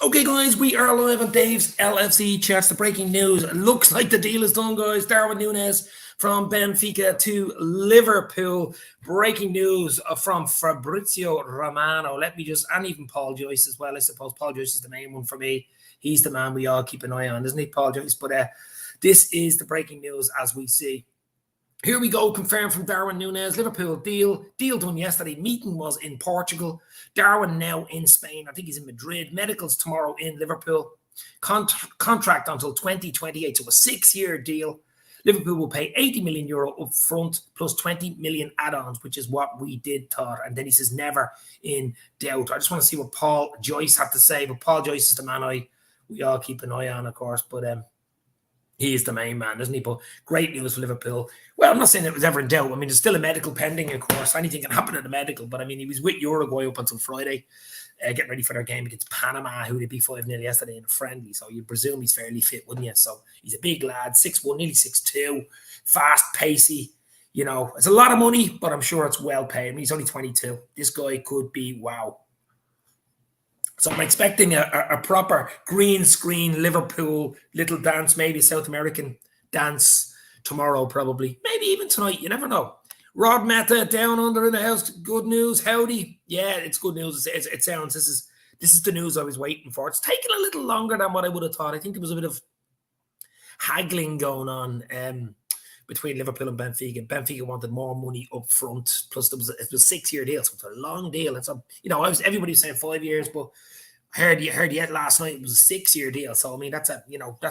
Okay, guys, we are live on Dave's LFC Chats. The breaking news. It looks like the deal is done, guys. Darwin Nunez from Benfica to Liverpool. Breaking news from Fabrizio Romano. Let me just, and even Paul Joyce as well. I suppose Paul Joyce is the main one for me. He's the man we all keep an eye on, isn't he, Paul Joyce? But this is the breaking news as we see. Here we go, confirmed from Darwin Nunez. Liverpool deal done yesterday. Meeting was in Portugal. Darwin now in Spain. I think he's in Madrid. Medicals tomorrow in Liverpool. Contract until 2028, so a 6-year deal. Liverpool will pay €80 million up front plus 20 million add-ons, which is what we did, Todd. And then he says never in doubt. I just want to see what Paul Joyce had to say. But Paul Joyce is the man we all keep an eye on, of course. But he is the main man, isn't he? But great news for Liverpool. Well, I'm not saying it was ever in doubt. I mean, there's still a medical pending, of course. Anything can happen at the medical. But, I mean, he was with Uruguay up until Friday, getting ready for their game against Panama, who they beat 5-0 yesterday in a friendly. So you presume he's fairly fit, wouldn't you? So he's a big lad, 6'1", nearly 6'2", fast, pacey. You know, it's a lot of money, but I'm sure it's well paid. I mean, he's only 22. This guy could be wow. So I'm expecting a proper green screen Liverpool little dance, maybe South American dance tomorrow, probably. Maybe even tonight. You never know. Rod Meta down under in the house. Good news. Howdy. Yeah, it's good news. It sounds this is the news I was waiting for. It's taken a little longer than what I would have thought. I think there was a bit of haggling going on between Liverpool and Benfica. Benfica wanted more money up front. Plus, it was a 6-year deal, so it's a long deal. It's everybody was saying 5 years, but I heard yet last night it was a 6-year deal. So I mean that's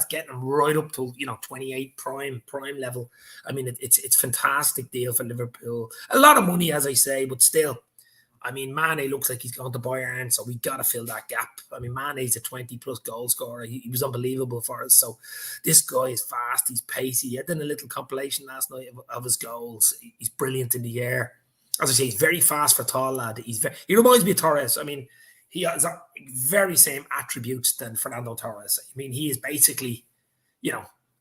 getting them right up to 28 prime level. I mean it's fantastic deal for Liverpool. A lot of money, as I say, but still. I mean, Mane looks like he's going to Bayern, so we got to fill that gap. I mean, Mane's a 20-plus goal scorer. He was unbelievable for us. So this guy is fast. He's pacey. He had done a little compilation last night of his goals. He's brilliant in the air. As I say, he's very fast for a tall lad. He reminds me of Torres. I mean, he has very same attributes than Fernando Torres. I mean, he is basically,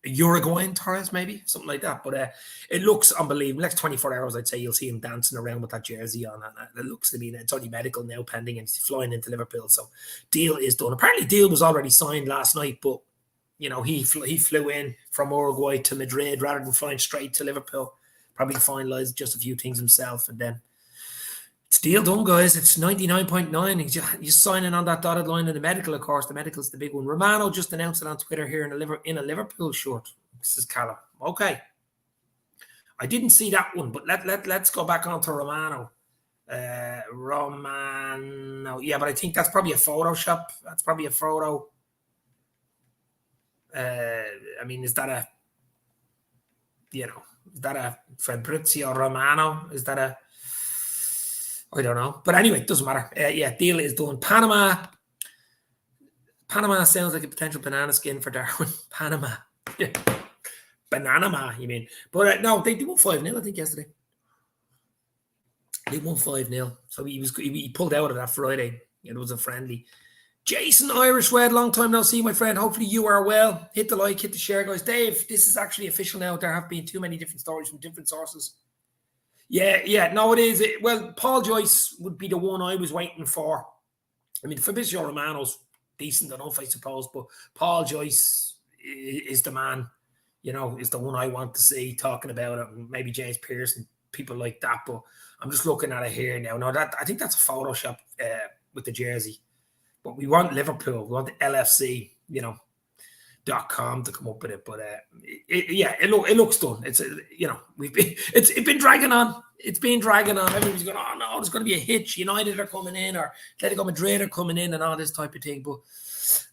a Uruguayan Torres, maybe, something like that. But it looks unbelievable. Next 24 hours, I'd say you'll see him dancing around with that jersey on. And it looks to me that it's only medical now pending and he's flying into Liverpool. So deal is done. Apparently, deal was already signed last night, but, he flew in from Uruguay to Madrid rather than flying straight to Liverpool. Probably finalised just a few things himself. And then it's deal done, guys. It's 99.9. He's just signing on that dotted line in the medical, of course. The medical's the big one. Romano just announced it on Twitter here in a Liverpool shirt. This is Callum. Okay. I didn't see that one, but let's go back on to Romano. Romano. Yeah, but I think that's probably a Photoshop. That's probably a photo. I mean, is that a Fabrizio Romano? Is that a... I don't know. But anyway, it doesn't matter. Yeah, deal is done. Panama sounds like a potential banana skin for Darwin. Panama. Yeah. Bananama, you mean. But no, they won 5-0, I think, yesterday. They won 5-0. So he pulled out of that Friday. It was a friendly. Jason Irish Wed, long time no see, my friend. Hopefully you are well. Hit the like, hit the share, guys. Dave, this is actually official now. There have been too many different stories from different sources. Yeah, no, it is. Well, Paul Joyce would be the one I was waiting for. I mean, Fabrizio Romano's decent enough, I suppose, but Paul Joyce is the man, is the one I want to see talking about it. Maybe James Pearson, people like that, but I'm just looking at it here now. No, I think that's a Photoshop with the jersey. But we want Liverpool, we want the LFC, .com to come up with it, but it looks done. It's it's been dragging on. It's been dragging on. Everybody's going, oh no, there's going to be a hitch. United are coming in, or Atletico Madrid are coming in, and all this type of thing. But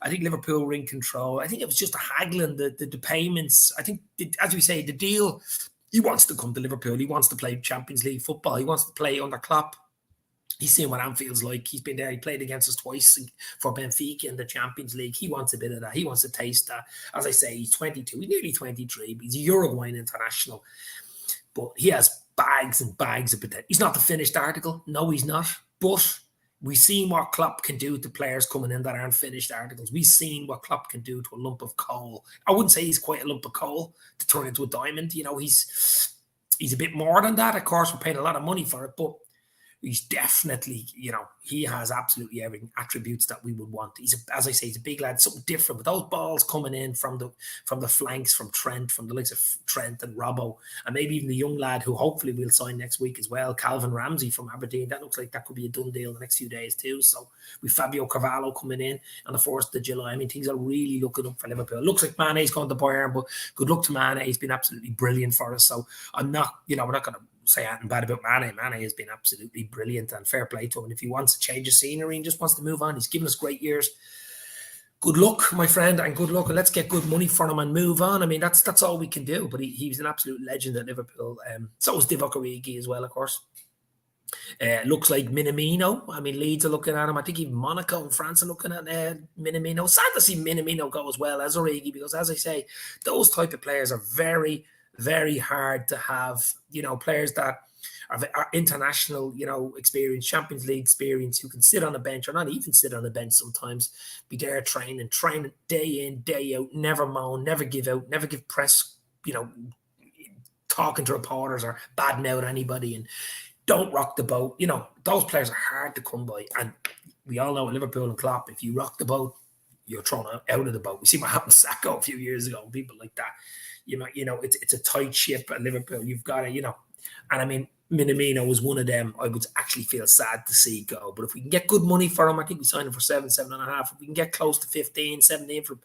I think Liverpool were in control. I think it was just a haggling the payments. I think, as we say, the deal. He wants to come to Liverpool. He wants to play Champions League football. He wants to play under Klopp. He's seen what Anfield's like. He's been there. He played against us twice for Benfica in the Champions League. He wants a bit of that. He wants to taste that. As I say, he's 22. He's nearly 23. But he's a Uruguayan international. But he has bags and bags of potential. He's not the finished article. No, he's not. But we've seen what Klopp can do to players coming in that aren't finished articles. We've seen what Klopp can do to a lump of coal. I wouldn't say he's quite a lump of coal to turn into a diamond. He's a bit more than that. Of course, we're paying a lot of money for it. But He's definitely, he has absolutely every attributes that we would want. As I say, he's a big lad, something different. But those balls coming in from the flanks, from Trent, from the likes of Trent and Robbo, and maybe even the young lad who hopefully we'll sign next week as well, Calvin Ramsey from Aberdeen. That looks like that could be a done deal the next few days too. So with Fabio Carvalho coming in on the 1st of July, I mean, things are really looking up for Liverpool. It looks like Mane's going to Bayern, but good luck to Mane. He's been absolutely brilliant for us. So I'm not, we're not going to say anything bad about Mane. Mane has been absolutely brilliant, and fair play to him. And if he wants to change the scenery and just wants to move on, he's given us great years. Good luck, my friend, and good luck, and let's get good money for him and move on. I mean, that's all we can do. But he was an absolute legend at Liverpool. So was Divock Origi as well, of course. Looks like Minamino. I mean, Leeds are looking at him. I think even Monaco and France are looking at Minamino. Sad to see Minamino go as well as Origi, because, as I say, those type of players are very, very hard to have. Players that are international, experience, Champions League experience, who can sit on the bench or not even sit on the bench sometimes, be there training day in, day out, never moan, never give out, never give press, talking to reporters or badding out anybody, and don't rock the boat. Those players are hard to come by. And we all know at Liverpool and Klopp, if you rock the boat, you're thrown out of the boat. We see what happened to Sacco a few years ago, people like that. It's a tight ship at Liverpool. You've got to, and I mean, Minamino was one of them I would actually feel sad to see go. But if we can get good money for him, I think we signed him for 7.5. If we can get close to 15, 17 for him,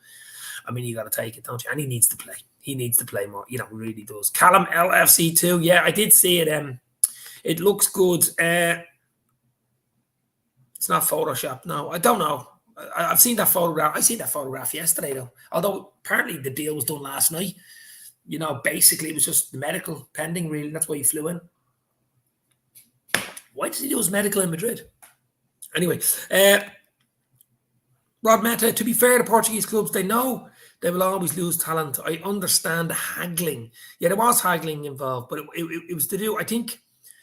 I mean, you got to take it, don't you? And he needs to play. He needs to play more. He really does. Callum LFC too. Yeah, I did see it. It looks good. It's not Photoshop. No, I don't know. I've seen that photograph. I seen that photograph yesterday, though. Although apparently the deal was done last night. Basically it was just the medical pending, really. That's why he flew in. Why did he do his medical in Madrid? Anyway, Rod Meta, to be fair, the Portuguese clubs, they know they will always lose talent. I understand the haggling. Yeah, there was haggling involved, but it was to do, I think,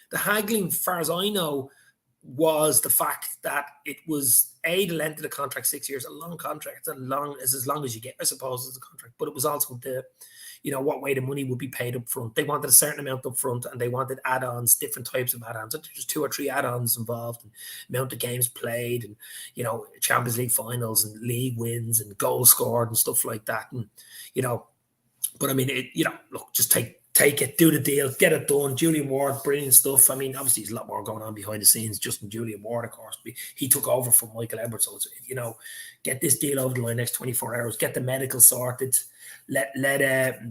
the haggling, as far as I know, was the fact that it was the length of the contract, 6 years, a long contract, as long as you get, I suppose, as a contract. But it was also the, what way the money would be paid up front. They wanted a certain amount up front, and they wanted add-ons, different types of add-ons. There's 2 or 3 add-ons involved, and amount of games played, and Champions League finals and league wins and goals scored and stuff like that. And but I mean, look, just take it, do the deal, get it done. Julian Ward, brilliant stuff. I mean, obviously, there's a lot more going on behind the scenes. Just in Julian Ward, of course, he took over from Michael Edwards. So, get this deal over the line next 24 hours, get the medical sorted, let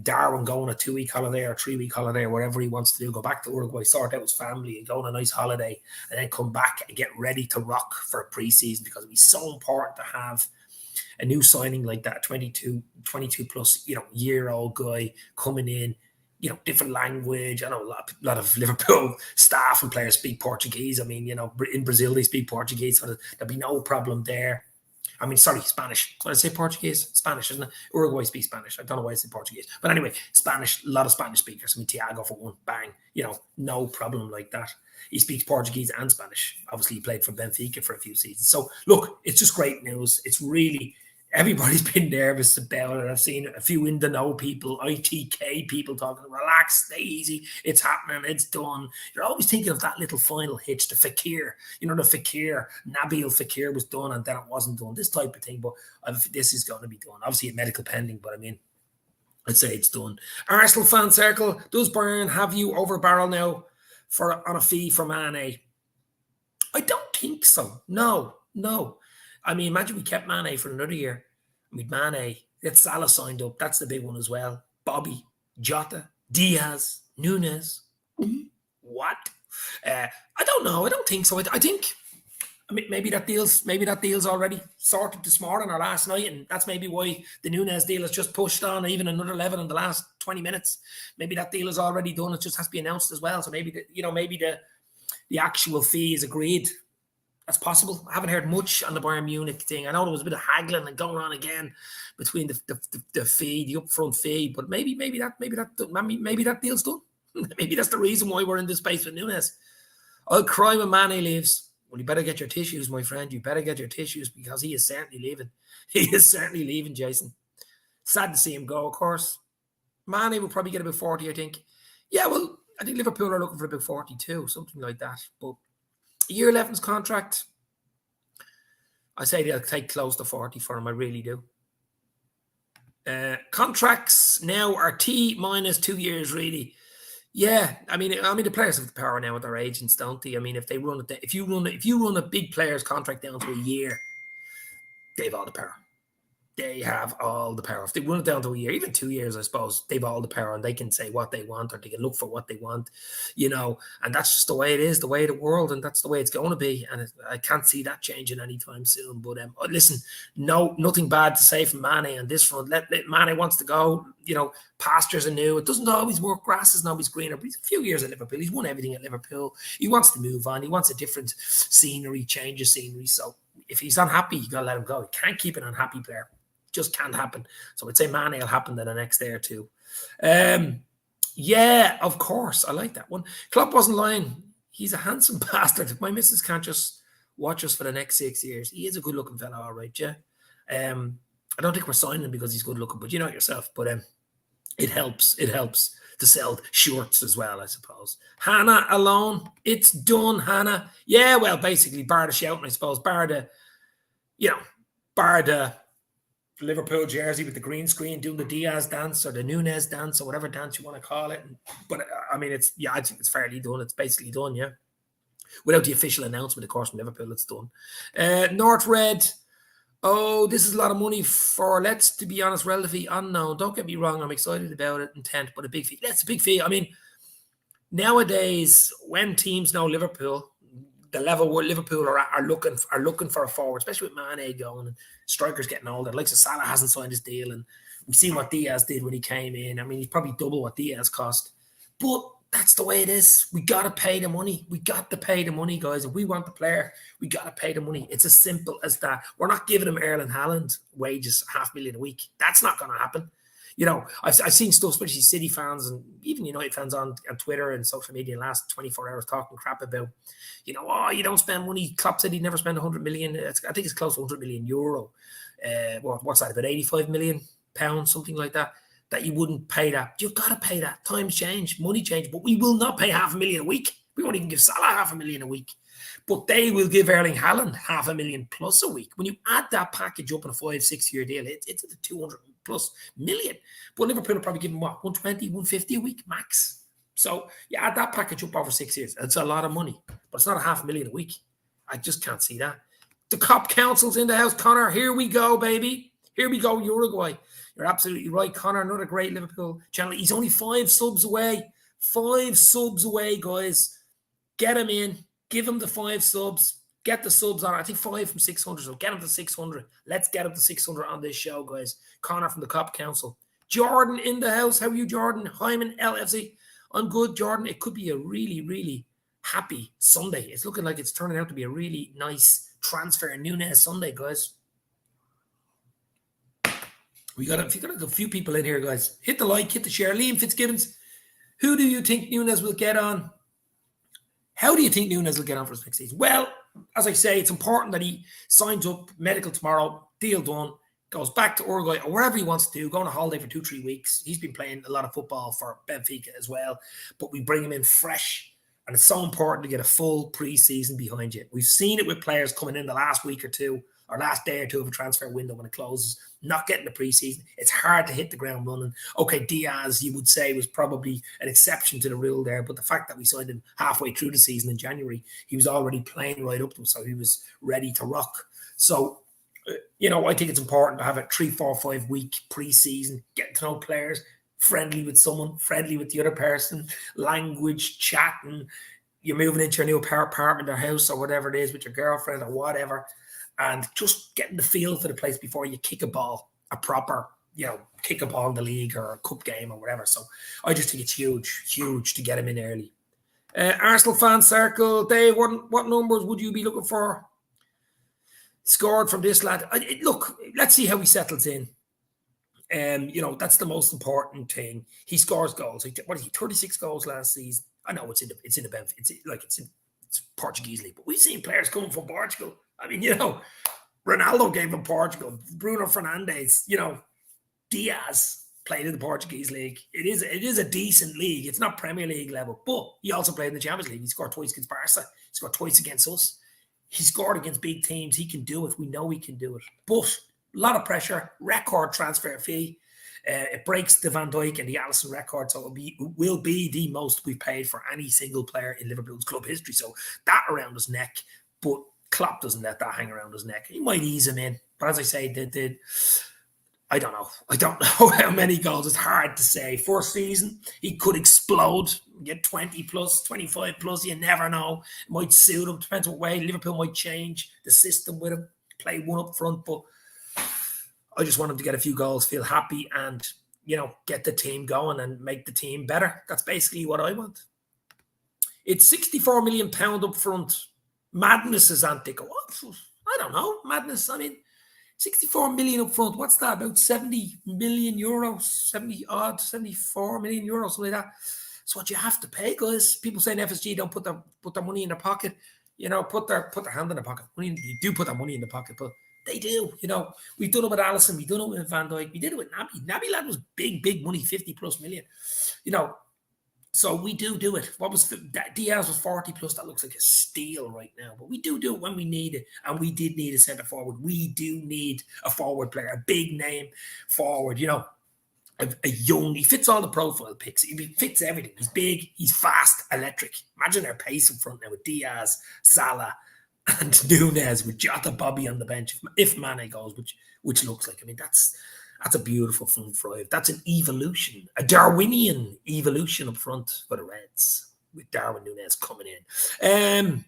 Darwin go on a 2-week holiday or 3-week holiday or whatever he wants to do, go back to Uruguay, sort out his family and go on a nice holiday, and then come back and get ready to rock for a pre-season, because it'd be so important to have a new signing like that, 22 plus, year-old guy coming in, different language. I know a lot of Liverpool staff and players speak Portuguese. I mean, in Brazil, they speak Portuguese, so there'll be no problem there. I mean, sorry, Spanish. Did I say Portuguese? Spanish, isn't it? Uruguay speaks Spanish. I don't know why I said Portuguese. But anyway, Spanish, a lot of Spanish speakers. I mean, Thiago for one, bang. No problem like that. He speaks Portuguese and Spanish. Obviously, he played for Benfica for a few seasons. So, look, it's just great news. It's really... Everybody's been nervous about it. I've seen a few in the know people, ITK people talking, relax, stay easy, it's happening, it's done. You're always thinking of that little final hitch, the Fekir. The Fekir, Nabil Fekir was done and then it wasn't done, this type of thing. But this is going to be done. Obviously, a medical pending, but I mean, I'd say it's done. Arsenal fan circle, does Bayern have you over barrel now on a fee for Mane? I don't think so. No. I mean, imagine we kept Mane for another year. I mean, Mane, get Salah signed up. That's the big one as well. Bobby, Jota, Diaz, Nunez. What? I don't know. I don't think so. I think maybe that deal's already sorted this morning or last night, and that's maybe why the Nunez deal has just pushed on even another 11 in the last 20 minutes. Maybe that deal is already done. It just has to be announced as well. So maybe the actual fee is agreed. That's possible. I haven't heard much on the Bayern Munich thing. I know there was a bit of haggling and going on again between the fee, the upfront fee, but maybe that deal's done. Maybe that's the reason why we're in this space with Nunez. I'll cry when Mane leaves. Well, you better get your tissues, my friend. You better get your tissues, because he is certainly leaving. He is certainly leaving, Jason. Sad to see him go, of course. Mane will probably get about 40, I think. Yeah, well, I think Liverpool are looking for about 42, something like that. But Year 11's contract, I say they'll take close to 40 for him. I really do. Contracts now are T minus 2 years, really. Yeah, I mean, the players have the power now with their agents, don't they? I mean, if they run it, if you run a big player's contract down to a year, they've all the power. They have all the power. If they run it down to a year, even 2 years, I suppose, they've all the power and they can say what they want or they can look for what they want, and that's just the way it is, the way of the world, and that's the way it's going to be. And I can't see that changing anytime soon. But listen, nothing bad to say from Mane on this front. Let Mane wants to go, pastures anew. It doesn't always work. Grass isn't always greener. But he's a few years at Liverpool. He's won everything at Liverpool. He wants to move on. He wants a different scenery, change of scenery. So if he's unhappy, you got to let him go. You can't keep an unhappy player. Just can't happen. So I'd say Mane will happen in the next day or two. Yeah, of course. I like that one. Klopp wasn't lying. He's a handsome bastard. My missus can't just watch us for the next 6 years. He is a good-looking fella, all right, yeah. I don't think we're signing him because he's good-looking, but you know it yourself. But it helps. It helps to sell shorts as well, I suppose. Hannah alone. It's done, Hannah. Yeah, well, basically, bar the shouting, I suppose. Bar the Liverpool jersey with the green screen, doing the Diaz dance or the Nunez dance or whatever dance you want to call it. But I mean, I think it's fairly done. It's basically done, yeah. Without the official announcement, of course, from Liverpool, it's done. North Red. Oh, this is a lot of money for, to be honest, relatively unknown. Don't get me wrong, I'm excited about it, intent, but a big fee. That's a big fee. I mean, nowadays, when teams know Liverpool, the level where Liverpool are looking for a forward, especially with Mane going and strikers getting older. Like Salah hasn't signed his deal, and we've seen what Diaz did when he came in. I mean, he's probably double what Diaz cost. But that's the way it is. We got to pay the money. We got to pay the money, guys. If we want the player, we got to pay the money. It's as simple as that. We're not giving him Erling Haaland wages, $500,000 a week. That's not going to happen. I've seen stuff, especially City fans and even United fans on Twitter and social media in the last 24 hours talking crap about, you don't spend money. Klopp said he'd never spend 100 million. I think it's close to 100 million euro. What's that, about 85 million pounds, something like that, that you wouldn't pay that. You've got to pay that. Times change, money change, but we will not pay $500,000 a week. We won't even give Salah $500,000 a week. But they will give Erling Haaland $500,000 plus a week. When you add that package up in a 5-6 year deal, it's at 200 plus million. But Liverpool will probably give him 120, 150 a week max. So you add that package up over 6 years. It's a lot of money, but it's not $500,000 a week. I just can't see that. The COP Council's in the house, Connor. Here we go, baby. Here we go, Uruguay. You're absolutely right, Connor. Another great Liverpool channel. He's only 5 subs away. 5 subs away, guys. Get him in. Give him the 5 subs. Get the subs on. I think 5 from 600. So get him to 600. Let's get him to 600 on this show, guys. Connor from the COP Council. Jordan in the house. How are you, Jordan? Hyman, LFC. I'm good, Jordan. It could be a really, really happy Sunday. It's looking like it's turning out to be a really nice transfer Nunez Sunday, guys. We got a few people in here, guys. Hit the like, hit the share. Liam Fitzgibbons. Who do you think Nunez will get on? How do you think Nunez will get on for his next season? Well, as I say, it's important that he signs up, medical tomorrow, deal done, goes back to Uruguay or wherever he wants to do, go on a holiday for 2-3 weeks. He's been playing a lot of football for Benfica as well, but we bring him in fresh. And it's so important to get a full pre-season behind you. We've seen it with players coming in the last week or two, or last day or two of a transfer window when it closes, not getting the preseason. It's hard to hit the ground running. Okay, Diaz, you would say, was probably an exception to the rule there, but the fact that we signed him halfway through the season in January, he was already playing right up to him, so he was ready to rock. So, I think it's important to have a 3, 4, 5 week preseason, getting to know players, friendly with someone, friendly with the other person, language, chatting. You're moving into your new apartment or house or whatever it is with your girlfriend or whatever, and just getting the feel for the place before you kick a ball, a proper, kick a ball in the league or a cup game or whatever. So I just think it's huge to get him in early. Arsenal fan circle, Dave, what numbers would you be looking for? Scored from this lad. Look, let's see how he settles in. That's the most important thing. He scores goals. What is he? 36 goals last season. I know it's in the Benfica. It's Portuguese league, but we've seen players coming from Portugal. I mean, Ronaldo came from Portugal. Bruno Fernandes. Diaz. played in the Portuguese league. It is a decent league. It's not Premier League level, but he also played in the Champions League. He scored twice against Barca. He scored twice against us. He scored against big teams. He can do it. We know he can do it. But a lot of pressure, record transfer fee. It breaks the Van Dijk and the Alisson record, so it will be the most we've paid for any single player in Liverpool's club history. So that around his neck, but Klopp doesn't let that hang around his neck. He might ease him in, but as I say, I don't know. I don't know how many goals. It's hard to say. First season, he could explode, get 20 plus, 25 plus. You never know. It might suit him. Depends what way. Liverpool might change the system with him, play one up front, but I just want him to get a few goals, feel happy, and, you know, get the team going and make the team better. That's basically what I want. It's £64 million up front. Madness is Antico. I don't know. Madness. I mean, 64 million up front. What's that? About 70 million euros, 74 million euros, something like that. That's what you have to pay, guys. People saying FSG don't put their money in their pocket. You know, put their hand in their pocket. You do put their money in the pocket, but they do. You know, we've done it with Alisson, we've done it with Van Dijk, we did it with Naby. Naby lad was big money, 50 plus million. You know, so we do it. What was Diaz was 40 plus. That looks like a steal right now. But we do it when we need it. And we did need a centre forward. We do need a forward player, a big name forward, you know, a young, he fits all the profile picks. He fits everything. He's big, he's fast, electric. Imagine their pace up front now with Diaz, Salah, and Nunez with Jota Bobby on the bench if Mane goes, which looks like, I mean, that's a beautiful front five. That's an evolution, a Darwinian evolution up front for the Reds with Darwin Nunez coming in.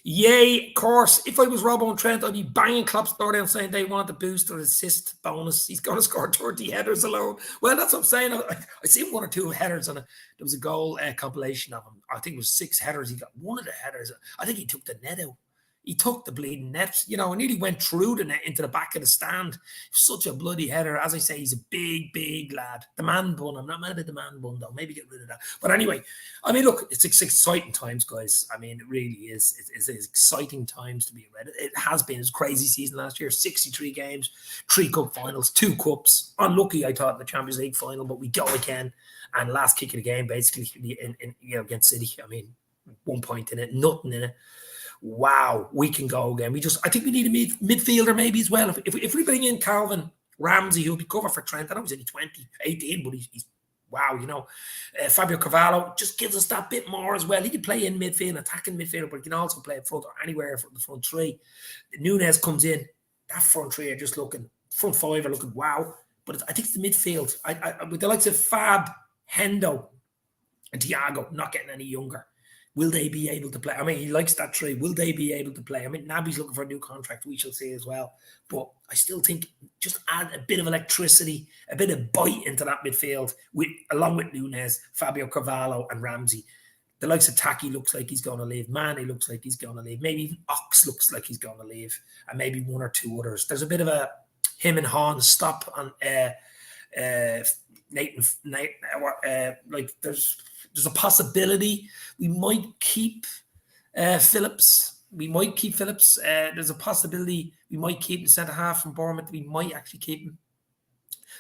Yay, of course, if I was Robbo and Trent, I'd be banging Klopp's door down saying they want the boost or assist bonus. He's going to score 30 headers alone. Well, that's what I'm saying. I seen one or two headers on it. There was a goal compilation of him. I think it was 6 headers. He got one of the headers. I think he took the net out. He took the bleeding net, you know, and nearly went through the net into the back of the stand. Such a bloody header. As I say, he's a big lad. The man bun. I'm not mad about the man bun, though. Maybe get rid of that. But anyway, I mean, look, it's exciting times, guys. I mean, it really is. It's exciting times to be a Red. It has been. It was a crazy season last year. 63 games, 3 cup finals, 2 cups. Unlucky, I thought, in the Champions League final, but we go again. And last kick of the game, basically, in you know, against City. I mean, 1 point in it, nothing in it. Wow, we can go again. I think we need a midfielder maybe as well. If we bring in Calvin Ramsey, who'll be cover for Trent. I know he's only 18, but he's wow, you know. Fabio Carvalho just gives us that bit more as well. He can play in midfield, attacking midfield, but he can also play up front or anywhere from the front three. Nunez comes in. That front three are just looking, front five are looking wow. But I think it's the midfield. I with the likes of Fab, Hendo, and Thiago not getting any younger. Will they be able to play? I mean, he likes that tree. Will they be able to play? I mean, Naby's looking for a new contract. We shall see as well. But I still think just add a bit of electricity, a bit of bite into that midfield, along with Nunez, Fabio Carvalho, and Ramsey. The likes of Taki looks like he's going to leave. Mane looks like he's going to leave. Maybe even Ox looks like he's going to leave. And maybe 1 or 2 others. There's a bit of a him and Han stop on Nathan. Like there's a possibility we might keep Phillips. There's a possibility we might keep the centre half from Bournemouth. We might actually keep him.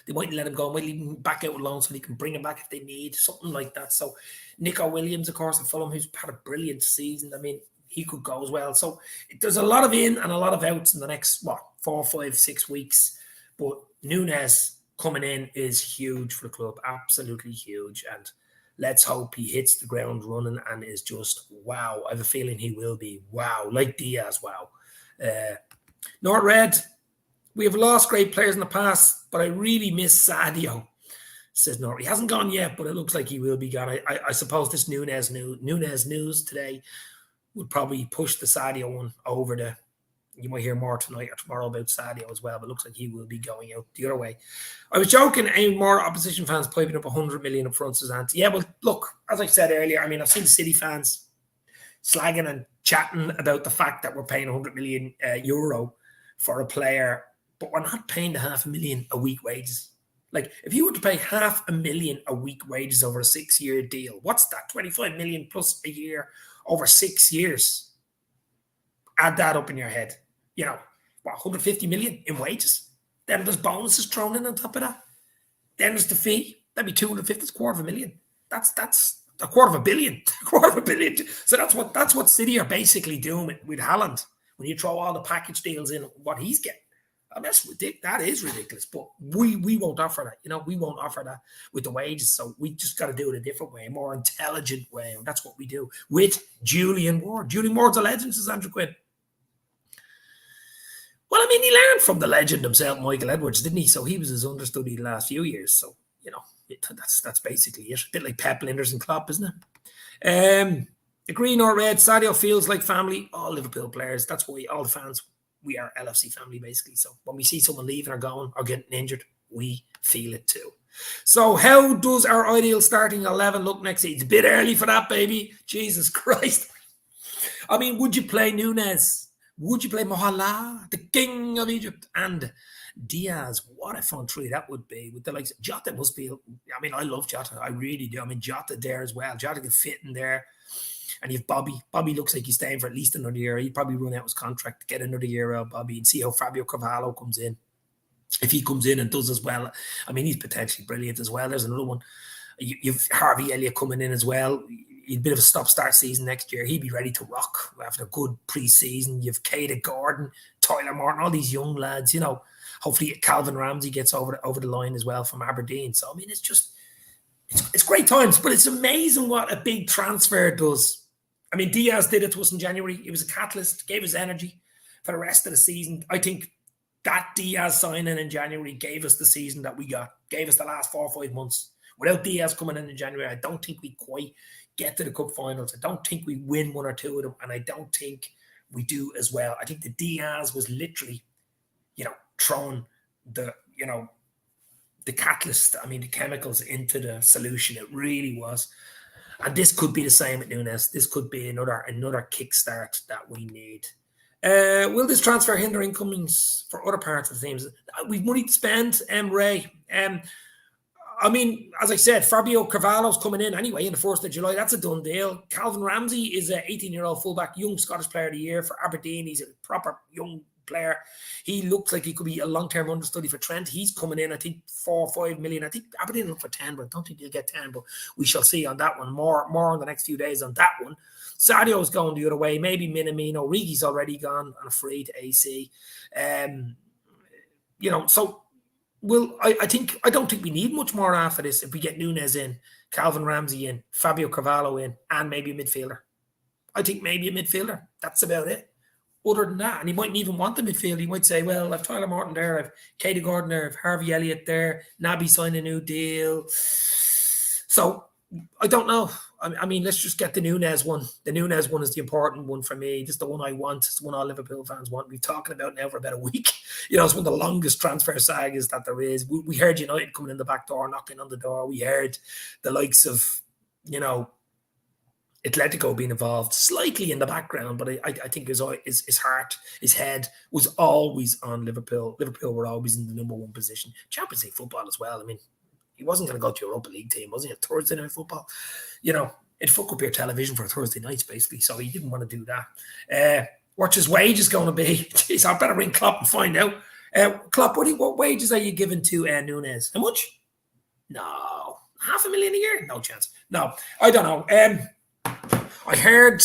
They might let him go. Might leave him back out alone so they can bring him back if they need something like that. So Nico Williams, of course, at Fulham, who's had a brilliant season. I mean, he could go as well. So there's a lot of in and a lot of outs in the next 4, 5, 6 weeks. But Nunez coming in is huge for the club, absolutely huge. And let's hope he hits the ground running and is just wow. I have a feeling he will be wow, like Diaz, wow. Not Red, we have lost great players in the past, but I really miss Sadio, says Nort. He hasn't gone yet, but it looks like he will be gone. I suppose this Nunez news today would probably push the Sadio one over the. You might hear more tonight or tomorrow about Sadio as well, but it looks like he will be going out the other way. I was joking, any more opposition fans piping up 100 million up front, Suzanne. Yeah, well, look, as I said earlier, I mean, I've seen City fans slagging and chatting about the fact that we're paying 100 million euro for a player, but we're not paying the $500,000 a week wages. Like, if you were to pay $500,000 a week wages over a 6-year deal, what's that? 25 million plus a year over 6 years. Add that up in your head. You know, 150 million in wages? Then there's bonuses thrown in on top of that. Then there's the fee. That'd be 250. That's $250,000. That's $250 million. $250 million. So that's what City are basically doing with Haaland. When you throw all the package deals in, what he's getting. And that's ridiculous. That is ridiculous. But we won't offer that. You know, we won't offer that with the wages. So we just got to do it a different way, a more intelligent way. And that's what we do with Julian Ward. Julian Ward's a legend, says Andrew Quinn. Well, I mean, he learned from the legend himself, Michael Edwards, didn't he? So he was his understudy the last few years. So, you know, that's basically it. A bit like Pep, Linders and Klopp, isn't it? The green or red, Sadio feels like family. All Liverpool players. That's why all the fans, we are LFC family, basically. So when we see someone leaving or going or getting injured, we feel it too. So how does our ideal starting 11 look next season? It's a bit early for that, baby. Jesus Christ. I mean, would you play Nunez? Would you play Mohala, the king of Egypt, and Diaz? What a fun three that would be. With the likes of Jota must be. I mean, I love Jota. I really do. I mean, Jota there as well. Jota can fit in there. And you have Bobby. Bobby looks like he's staying for at least another year. He'd probably run out his contract to get another year out of Bobby and see how Fabio Carvalho comes in. If he comes in and does as well, I mean, he's potentially brilliant as well. There's another one. You've Harvey Elliott coming in as well. He'd a bit of a stop-start season next year. He'd be ready to rock after a good pre-season. You've Caden Gordon, Tyler Morton, all these young lads, you know. Hopefully Calvin Ramsey gets over the line as well from Aberdeen. So, I mean, it's great times, but it's amazing what a big transfer does. I mean, Diaz did it to us in January. It was a catalyst, gave us energy for the rest of the season. I think that Diaz signing in January gave us the season that we got, gave us the last 4 or 5 months. Without Diaz coming in January, I don't think we quite get to the cup finals. I don't think we win 1 or 2 of them, and I don't think we do as well. I think the Diaz was literally, you know, throwing the catalyst, I mean, the chemicals into the solution. It really was. And this could be the same with Nunez. This could be another kickstart that we need. Will this transfer hinder incomings for other parts of the teams? We've money to spend, Ray. I mean, as I said, Fabio Carvalho's coming in anyway in the 1st of July. That's a done deal. Calvin Ramsey is an 18-year-old fullback, young Scottish player of the year for Aberdeen. He's a proper young player. He looks like he could be a long-term understudy for Trent. He's coming in, I think, 4 or 5 million. I think Aberdeen look for 10, but I don't think he'll get 10. But we shall see on that one. More in the next few days on that one. Sadio's going the other way. Maybe Minamino. Rigi's already gone on a free to AC. You know, so... Well, I don't think we need much more after this if we get Nunez in, Calvin Ramsey in, Fabio Carvalho in, and maybe a midfielder. I think maybe a midfielder. That's about it. Other than that, and he mightn't even want the midfield. He might say, well, I've Tyler Morton there, I've Caden Gordon there, I've Harvey Elliott there, Naby signed a new deal. So, I don't know. I mean, let's just get the Nunez one. The Nunez one is the important one for me. Just the one I want. It's the one all Liverpool fans want. We've been talking about now for about a week. You know, it's one of the longest transfer sagas that there is. We heard United coming in the back door, knocking on the door. We heard the likes of, you know, Atletico being involved slightly in the background, but I think his heart, his head was always on Liverpool. Liverpool were always in the number 1 position. Champions League football as well. I mean, he wasn't going to go to Europa League team, was he? A Thursday night football, you know, it'd fuck up your television for Thursday nights, basically. So he didn't want to do that. What's his wages going to be? Jeez, I better ring Klopp and find out. Klopp, what wages are you giving to Nunez? How much? No, $500,000 a year? No chance. No, I don't know. I heard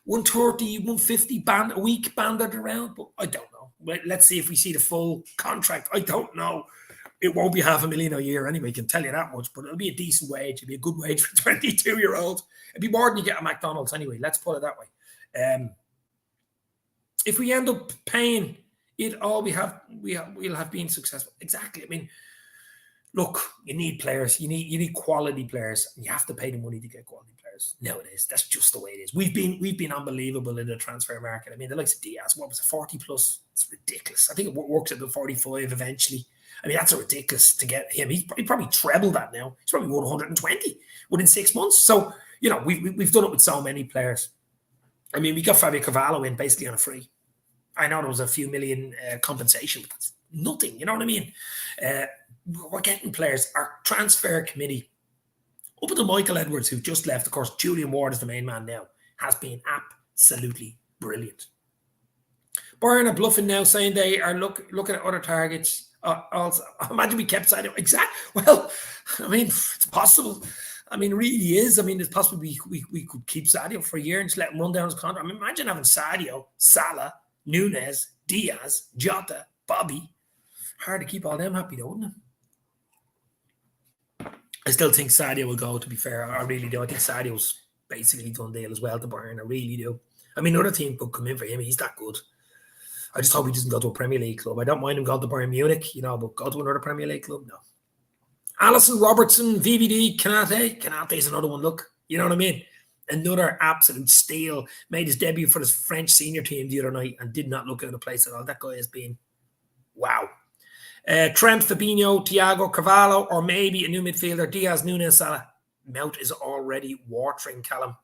130, 150 a week banded around, but I don't know. Let's see if we see the full contract. I don't know. It won't be $500,000 a year anyway, I can tell you that much, but it'll be a decent wage. It'll be a good wage for a 22-year-old. It'd be more than you get at McDonald's anyway. Let's put it that way. If we end up paying it all, we'll have been successful. Exactly. I mean, look, you need players. You need quality players. And you have to pay the money to get quality players nowadays. That's just the way it is. We've been unbelievable in the transfer market. I mean, the likes of Diaz, what was it, 40 plus? It's ridiculous. I think it works at the 45 eventually. I mean, that's ridiculous to get him. He probably trebled that now. He's probably won 120 within 6 months. So, you know, we've done it with so many players. I mean, we got Fabio Carvalho in basically on a free. I know there was a few million compensation, but that's nothing. You know what I mean? We're getting players. Our transfer committee, up until Michael Edwards, who just left, of course, Julian Ward is the main man now, has been absolutely brilliant. Bayern are bluffing now, saying they are looking at other targets. Also, imagine we kept Sadio. Exactly. Well, I mean, it's possible. I mean, it really is. I mean, it's possible we could keep Sadio for a year and just let him run down his contract. I mean, imagine having Sadio, Salah, Nunez, Diaz, Jota, Bobby. Hard to keep all them happy, though, wouldn't it? I still think Sadio will go, to be fair. I really do. I think Sadio's basically done deal as well to Bayern. I really do. I mean, another team could come in for him. He's that good. I just hope he doesn't go to a Premier League club. I don't mind him going to Bayern Munich, but go to another Premier League club, no. Alisson, Robertson, VVD, Kanate. Kanate's another one, look. You know what I mean? Another absolute steal. Made his debut for his French senior team the other night and did not look out of place at all. That guy has been, wow. Trent, Fabinho, Thiago, Carvalho, or maybe a new midfielder, Diaz, Nunez, Salah. Mount is already watering, Callum.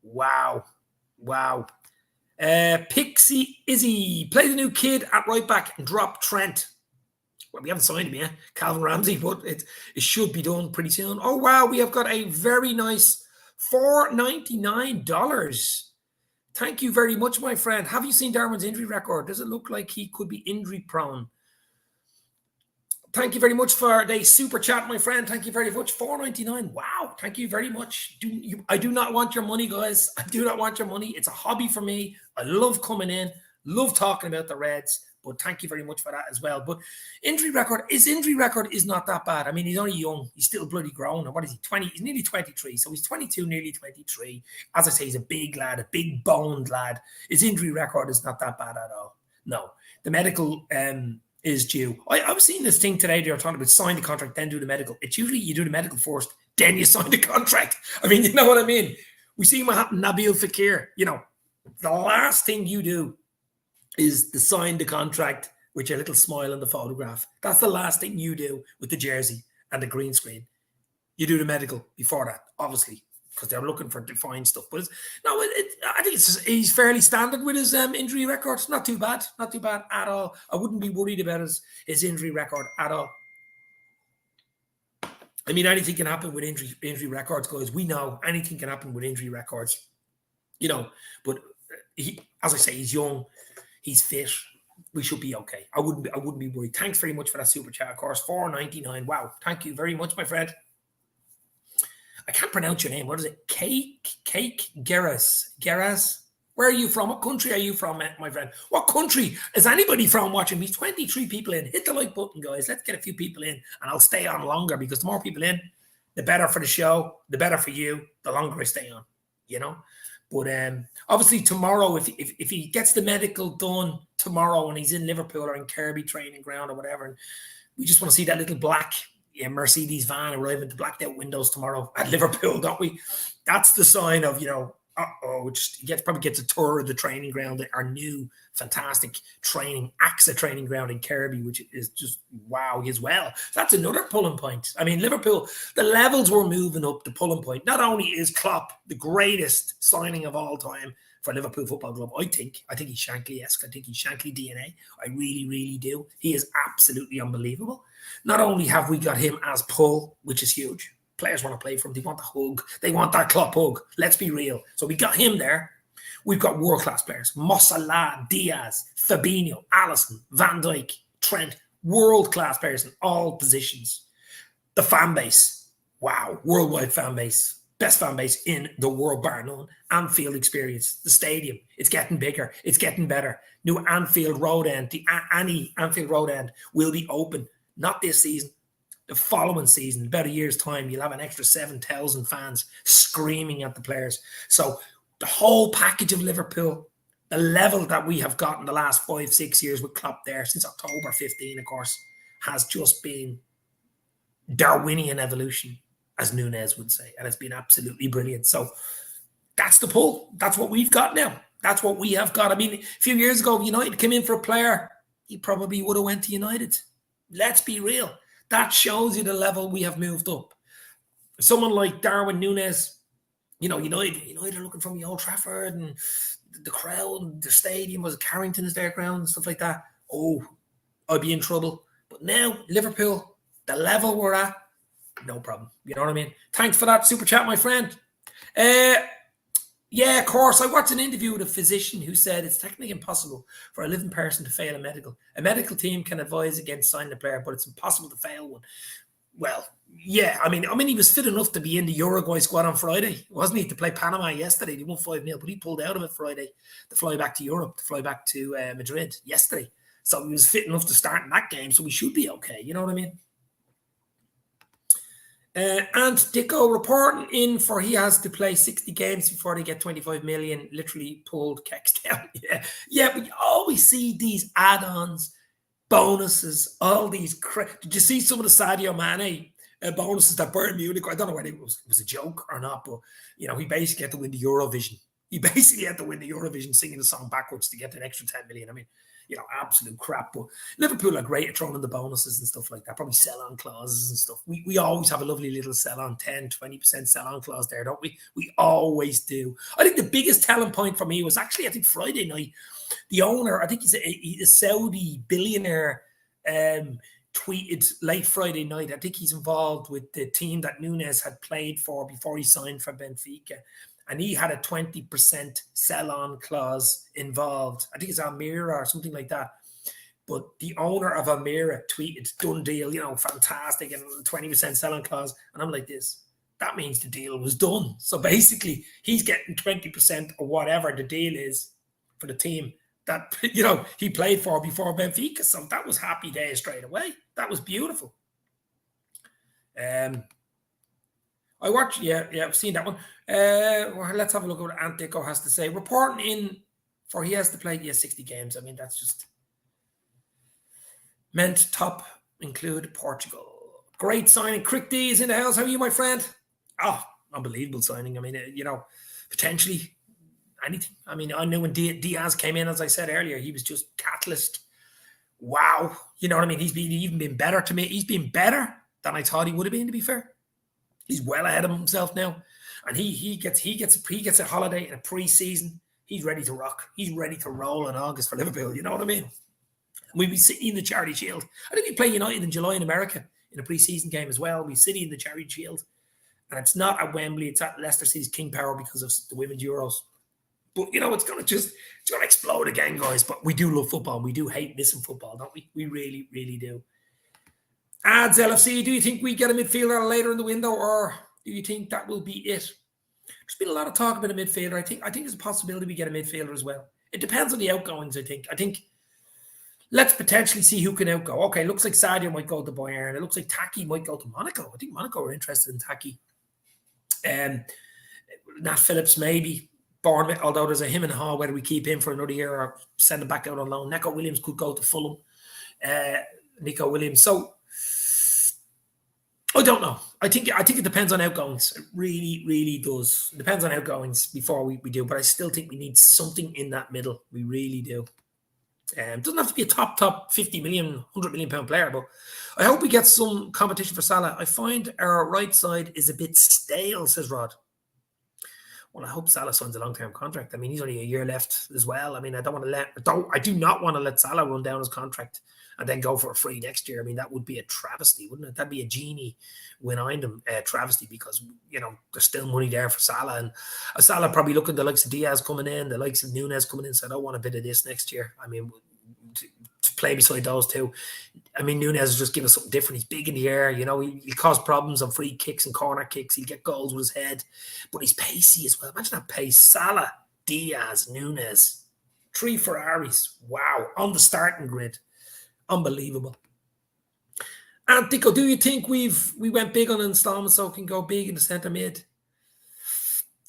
Wow. Pixie Izzy, play the new kid at right back and drop Trent. Well, we haven't signed him yet, Calvin Ramsey, but it should be done pretty soon. Oh, wow, we have got a very nice $4.99. Thank you very much, my friend. Have you seen Darwin's injury record? Does it look like he could be injury prone? Thank you very much for the super chat, my friend. Thank you very much. $4.99. Wow. Thank you very much. I do not want your money, guys. I do not want your money. It's a hobby for me. I love coming in, love talking about the Reds, but thank you very much for that as well. But his injury record is not that bad. I mean, he's only young. He's still bloody grown. What is he, 20? He's nearly 23. So he's 22, nearly 23. As I say, he's a big lad, a big boned lad. His injury record is not that bad at all. No. The medical is due. I was seeing this thing today. They were talking about sign the contract, then do the medical. It's usually you do the medical first, then you sign the contract. I mean, you know what I mean? We see what happened to Nabil Fekir. The last thing you do is to sign the contract with your little smile in the photograph. That's the last thing you do with the jersey and the green screen. You do the medical before that, obviously, because they're looking for defined stuff. But I think he's fairly standard with his injury record. Not too bad at all. I wouldn't be worried about his injury record at all. I mean, anything can happen with injury records, guys. We know anything can happen with injury records. But as I say, he's young, he's fit. We should be okay. I wouldn't be worried. Thanks very much for that super chat, of course. $4.99. Wow, thank you very much, my friend. I can't pronounce your name. What is it? Cake Geras. Where are you from? What country are you from, my friend? What country is anybody from watching me? 23 people in. Hit the like button, guys. Let's get a few people in, and I'll stay on longer, because the more people in, the better for the show, the better for you, the longer I stay on, But obviously tomorrow, if he gets the medical done tomorrow and he's in Liverpool or in Kirby training ground or whatever, and we just want to see that little black Mercedes van arrive with the blacked out windows tomorrow at Liverpool, don't we? That's the sign of, he probably gets a tour of the training ground, our new fantastic AXA training ground in Kirby, which is just wow as well. That's another pulling point. I mean, Liverpool, the levels were moving up. The pulling point. Not only is Klopp the greatest signing of all time for Liverpool Football Club, I think he's Shankly-esque. I think he's Shankly DNA. I really, really do. He is absolutely unbelievable. Not only have we got him as pull, which is huge. Players want to play for him. They want the hug. They want that Klopp hug. Let's be real. So we got him there. We've got world-class players. Mo Salah, Diaz, Fabinho, Alisson, Van Dijk, Trent. World-class players in all positions. The fan base. Wow. Worldwide fan base. Best fan base in the world, bar none. Anfield experience. The stadium. It's getting bigger. It's getting better. New Anfield Road End. The Anfield Road End will be open. Not this season. The following season, about a year's time, you'll have an extra 7,000 fans screaming at the players. So the whole package of Liverpool, the level that we have got in the last 5-6 years with Klopp there, since October 15, of course, has just been Darwinian evolution, as Nunez would say. And it's been absolutely brilliant. So that's the pull. That's what we've got now. That's what we have got. I mean, a few years ago, United came in for a player. He probably would have went to United. Let's be real. That shows you the level we have moved up. Someone like Darwin Nunez, United are looking from the Old Trafford and the crowd, the stadium, was Carrington is their ground and stuff like that. Oh, I'd be in trouble. But now, Liverpool, the level we're at, no problem. You know what I mean? Thanks for that super chat, my friend. Yeah, of course. I watched an interview with a physician who said it's technically impossible for a living person to fail a medical. A medical team can advise against signing a player, but it's impossible to fail one. Well, yeah, I mean, he was fit enough to be in the Uruguay squad on Friday, wasn't he? To play Panama yesterday, they won 5-0, but he pulled out of it Friday to fly back to Europe, to fly back to Madrid yesterday. So he was fit enough to start in that game, so we should be okay. You know what I mean? And Dicko reporting in for he has to play 60 games before they get 25 million. Literally pulled kicks down. Yeah, but you always see these add-ons, bonuses, all these. Did you see some of the Sadio Mane bonuses that Bayern Munich? I don't know whether it was a joke or not, but he basically had to win the Eurovision. He basically had to win the Eurovision singing the song backwards to get an extra 10 million. I mean, absolute crap. But Liverpool are great at throwing in the bonuses and stuff like that. Probably sell-on clauses and stuff. We always have a lovely little sell-on, 10, 20% sell-on clause there, don't we? We always do. I think the biggest telling point for me was actually, I think, Friday night. The owner, I think he's a Saudi billionaire, tweeted late Friday night. I think he's involved with the team that Nunez had played for before he signed for Benfica. And he had a 20% sell-on clause involved. I think it's Almira or something like that. But the owner of Almira tweeted, done deal, fantastic, and 20% sell-on clause. And I'm like this. That means the deal was done. So basically, he's getting 20% or whatever the deal is for the team that, he played for before Benfica. So that was happy days straight away. That was beautiful. I watched, I've seen that one. Well, let's have a look at what Antico has to say. Reporting in for he has to play 60 games. I mean, that's just meant top include Portugal. Great signing. Crick D is in the house. How are you, my friend? Oh, unbelievable signing. I mean, potentially anything. I mean, I knew when Diaz came in, as I said earlier, he was just catalyst. Wow. You know what I mean? He's even been better to me. He's been better than I thought he would have been, to be fair. He's well ahead of himself now. And he gets a holiday in a pre-season. He's ready to rock. He's ready to roll in August for Liverpool. You know what I mean? We'll be City in the Charity Shield. I think we play United in July in America in a pre-season game as well. We City in the Charity Shield. And it's not at Wembley. It's at Leicester City's King Power because of the Women's Euros. But, it's going to explode again, guys. But we do love football. We do hate missing football, don't we? We really, really do. Ads LFC, do you think we get a midfielder later in the window, or do you think that will be it? There's been a lot of talk about a midfielder. I think there's a possibility we get a midfielder as well. It depends on the outgoings, I think let's potentially see who can outgo. Okay, looks like Sadio might go to Bayern. It looks like Taki might go to Monaco. I think Monaco are interested in Taki. Nat Phillips maybe. Bournemouth, although there's a him and haw whether we keep him for another year or send him back out on loan. Neco Williams could go to Fulham. Nico Williams. So I don't know. I think it depends on outgoings. It really, really does. It depends on outgoings before we do. But I still think we need something in that middle. We really do. It doesn't have to be a top 50 million, 100 million pound player, but I hope we get some competition for Salah. I find our right side is a bit stale, says Rod. Well, I hope Salah signs a long-term contract. I mean, he's only a year left as well. I mean, I do not want to let Salah run down his contract and then go for a free next year. I mean, that would be a travesty, wouldn't it? That'd be a genie behind him travesty because, there's still money there for Salah. And Salah probably looking at the likes of Diaz coming in, the likes of Nunez coming in, said, I want a bit of this next year. I mean, to play beside those two. I mean, Nunez will just give us something different. He's big in the air. He'll cause problems on free kicks and corner kicks. He'll get goals with his head. But he's pacey as well. Imagine that pace. Salah, Diaz, Nunez. 3 Ferraris. Wow. On the starting grid. Unbelievable. Antico, do you think we went big on installments so can go big in the centre mid?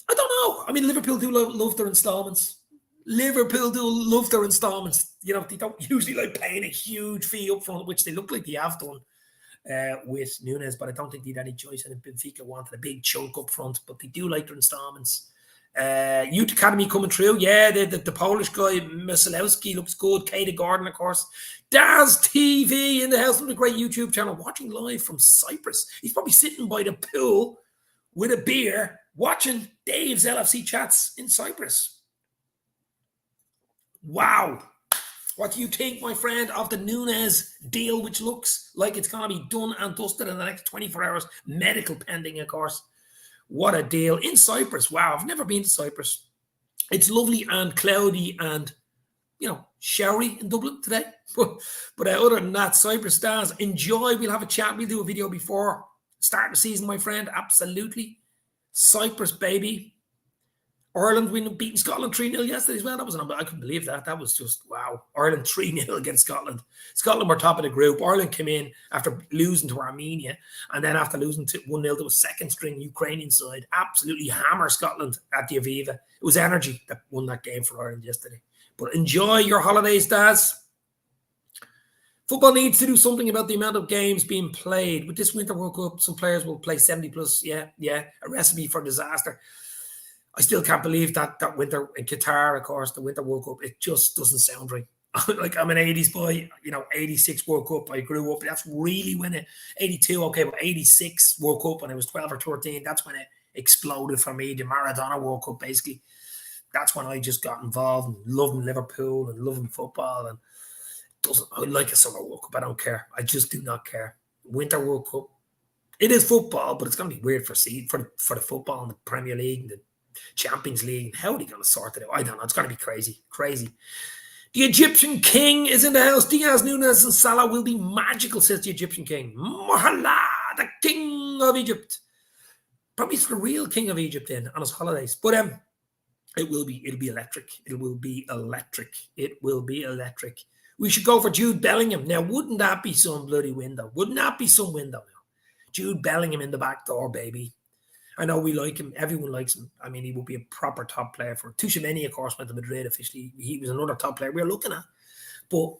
I don't know. I mean, Liverpool do love their installments. They don't usually like paying a huge fee up front, which they look like they have done with Nunez, but I don't think they had any choice. And Benfica wanted a big chunk up front, but they do like their installments. Youth Academy coming through. Yeah, the Polish guy, Masalowski, looks good. Katie Gordon, of course. Daz TV in the house with a great YouTube channel, watching live from Cyprus. He's probably sitting by the pool with a beer, watching Dave's LFC chats in Cyprus. Wow. What do you think, my friend, of the Nunez deal, which looks like it's going to be done and dusted in the next 24 hours? Medical pending, of course. What a deal. In Cyprus. Wow, I've never been to Cyprus. It's lovely and cloudy and, showery in Dublin today. But other than that, Cyprus stars, enjoy. We'll have a chat. We'll do a video before starting the season, my friend. Absolutely. Cyprus, baby. Ireland beating Scotland 3-0 yesterday as well. That was I couldn't believe that. That was just, wow. Ireland 3-0 against Scotland. Scotland were top of the group. Ireland came in after losing to Armenia, and then after losing 1-0 to a second-string Ukrainian side, absolutely hammer Scotland at the Aviva. It was energy that won that game for Ireland yesterday. But enjoy your holidays, Daz. Football needs to do something about the amount of games being played. With this Winter World Cup, some players will play 70 plus. Yeah, a recipe for disaster. I still can't believe that winter in Qatar, of course, the Winter World Cup, it just doesn't sound right. Like, I'm an 80s boy, 86 World Cup, I grew up. That's really when 82, okay, but 86 World Cup when I was 12 or 13, that's when it exploded for me, the Maradona World Cup, basically. That's when I just got involved and loving Liverpool and loving football. And I like a summer World Cup, I don't care. I just do not care. Winter World Cup, it is football, but it's going to be weird for the football and the Premier League and the Champions League. How are they going to sort it out? I don't know. It's going to be crazy. The Egyptian king is in the house. Diaz, Nunez, and Salah will be magical, says the Egyptian king. Mohala, the king of Egypt. Probably it's the real king of Egypt on his holidays. But it'll be electric. It will be electric. We should go for Jude Bellingham. Now, wouldn't that be some bloody window? Wouldn't that be some window now? Jude Bellingham in the back door, baby. I know we like him. Everyone likes him. I mean, he will be a proper top player for Tuchemeni, of course, went to Madrid officially. He was another top player we were looking at. But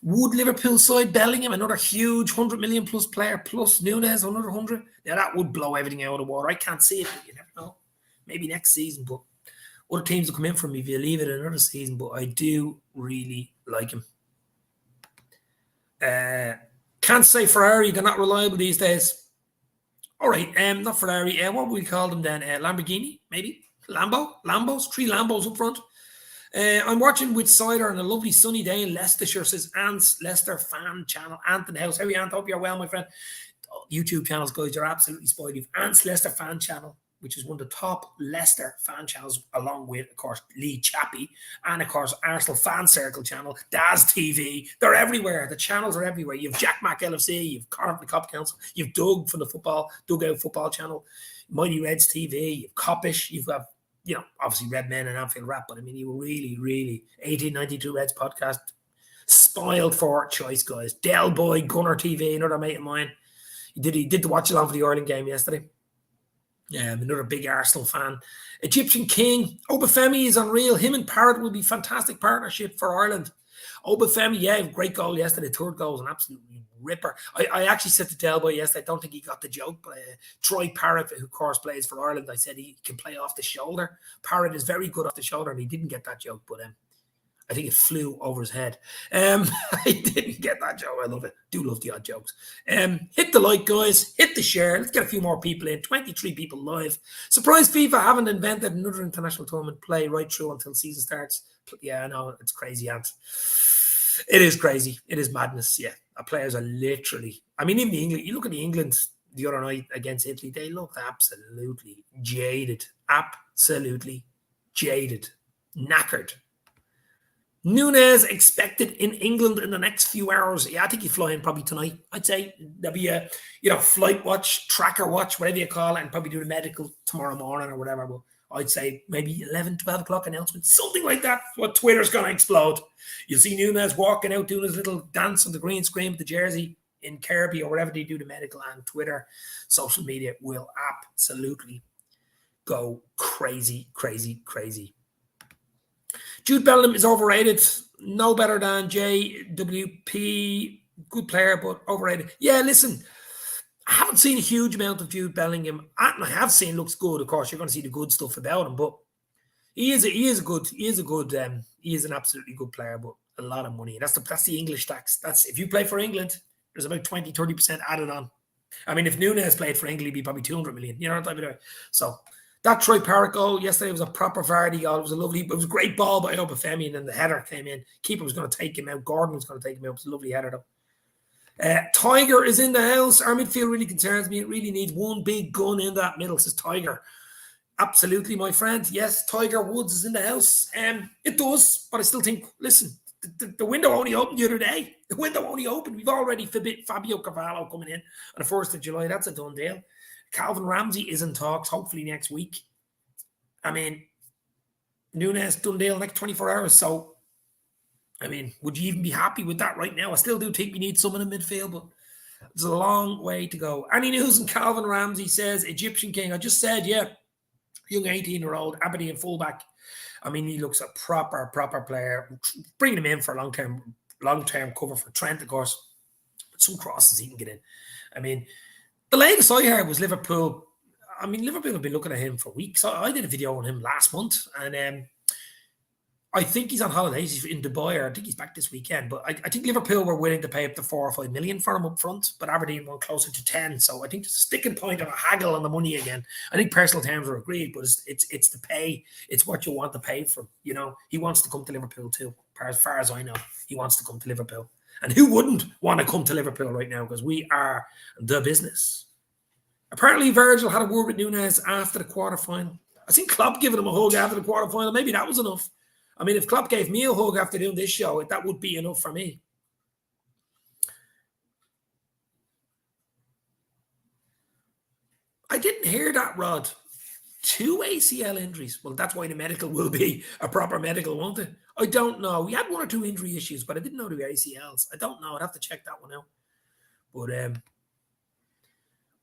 would Liverpool side Bellingham, another huge 100 million plus player, plus Nunez, another 100? Now, that would blow everything out of the water. I can't see it, but you never know. Maybe next season, but other teams will come in for me if you leave it another season. But I do really like him. Can't say Ferrari. They're not reliable these days. All right, not Ferrari. What would we call them then? Lamborghini, maybe? Lambos? 3 Lambos up front. I'm watching with cider on a lovely sunny day in Leicestershire, says Ant's Leicester fan channel. Ant in the house. How are you, Ant? Hope you're well, my friend. YouTube channels, guys, you're absolutely spoiled. You've Ant's Leicester fan channel, which is one of the top Leicester fan channels, along with, of course, Lee Chappie, and, of course, Arsenal Fan Circle channel, Daz TV. They're everywhere. The channels are everywhere. You've Jack Mac LFC, you've Connor from the Cop Council, you've Doug from the Dugout Football channel, Mighty Reds TV, you've Copish, you've got, obviously Red Men and Anfield Rap, but I mean, you were really, really 1892 Reds podcast, spoiled for choice, guys. Del Boy, Gunner TV, another mate of mine. He did the watch along for the Ireland game yesterday. Yeah, I'm another big Arsenal fan. Egyptian King, Obafemi is unreal. Him and Parrott will be fantastic partnership for Ireland. Obafemi, yeah, great goal yesterday. Third goal was an absolute ripper. I actually said to Del Boy yesterday, I don't think he got the joke, but Troy Parrott, who of course plays for Ireland, I said he can play off the shoulder. Parrott is very good off the shoulder, and he didn't get that joke, but I think it flew over his head. I didn't get that joke. I love it. Do love the odd jokes. Hit the like, guys. Hit the share. Let's get a few more people in. 23 people live. Surprised FIFA haven't invented another international tournament play right through until season starts. Yeah, I know. It's crazy, Ant. It is crazy. It is madness. Yeah. Our players are literally... I mean, even the England... You look at the England the other night against Italy, they looked absolutely jaded. Absolutely jaded. Knackered. Nunez expected in England in the next few hours. Yeah, I think he'll fly in probably tonight. I'd say there'll be a flight watch, tracker watch, whatever you call it, and probably do the medical tomorrow morning or whatever. But I'd say maybe 11, 12 o'clock announcement, something like that. What Twitter's going to explode. You'll see Nunez walking out doing his little dance on the green screen with the jersey in Kirby or wherever they do the medical, and Twitter, social media will absolutely go crazy, crazy, crazy. Jude Bellingham is overrated. No better than JWP. Good player, but overrated. Yeah, listen, I haven't seen a huge amount of Jude Bellingham. I have seen looks good. Of course, you're going to see the good stuff about him, but he is an absolutely good player, but a lot of money. That's the English tax. That's if you play for England, there's about 20-30% added on. I mean, if Nunez played for England, he'd be probably 200 million. You know what I'm talking about? So that Troy Parrott goal yesterday was a proper Vardy goal. It was a great ball by Obafemi, and then the header came in. Keeper was going to take him out. Gordon was going to take him out. It was a lovely header, though. Tiger is in the house. Our midfield really concerns me. It really needs one big gun in that middle, says Tiger. Absolutely, my friend. Yes, Tiger Woods is in the house. It does, but I still think, listen, the window only opened the other day. The window only opened. We've already forbid Fabio Cavallo coming in on the 1st of July. That's a done deal. Calvin Ramsey is in talks, hopefully next week. I mean, Nunez done deal next 24 hours. So, I mean, would you even be happy with that right now? I still do think we need someone in midfield, but there's a long way to go. Any news on Calvin Ramsey? Says Egyptian King. I just said, yeah, young 18-year-old Aberdeen fullback. I mean, he looks a proper player. Bringing him in for long-term cover for Trent, of course. But some crosses he can get in. I mean, the latest I heard was Liverpool. I mean, Liverpool have been looking at him for weeks. I did a video on him last month, and I think he's on holidays. He's in Dubai, or I think he's back this weekend. But I think Liverpool were willing to pay up to 4 or 5 million for him up front, but Aberdeen went closer to 10. So I think there's a sticking point of a haggle on the money again. I think personal terms are agreed, but it's the pay. It's what you want to pay for. You know, he wants to come to Liverpool too. As far as I know, he wants to come to Liverpool. And who wouldn't want to come to Liverpool right now? Because we are the business. Apparently, Virgil had a word with Nunez after the quarterfinal. I think Klopp giving him a hug after the quarterfinal. Maybe that was enough. I mean, if Klopp gave me a hug after doing this show, that would be enough for me. I didn't hear that, Rod. 2 ACL injuries. Well, that's why the medical will be a proper medical, won't it? I don't know. We had 1 or 2 injury issues, but I didn't know they were ACLs. I don't know. I'd have to check that one out. But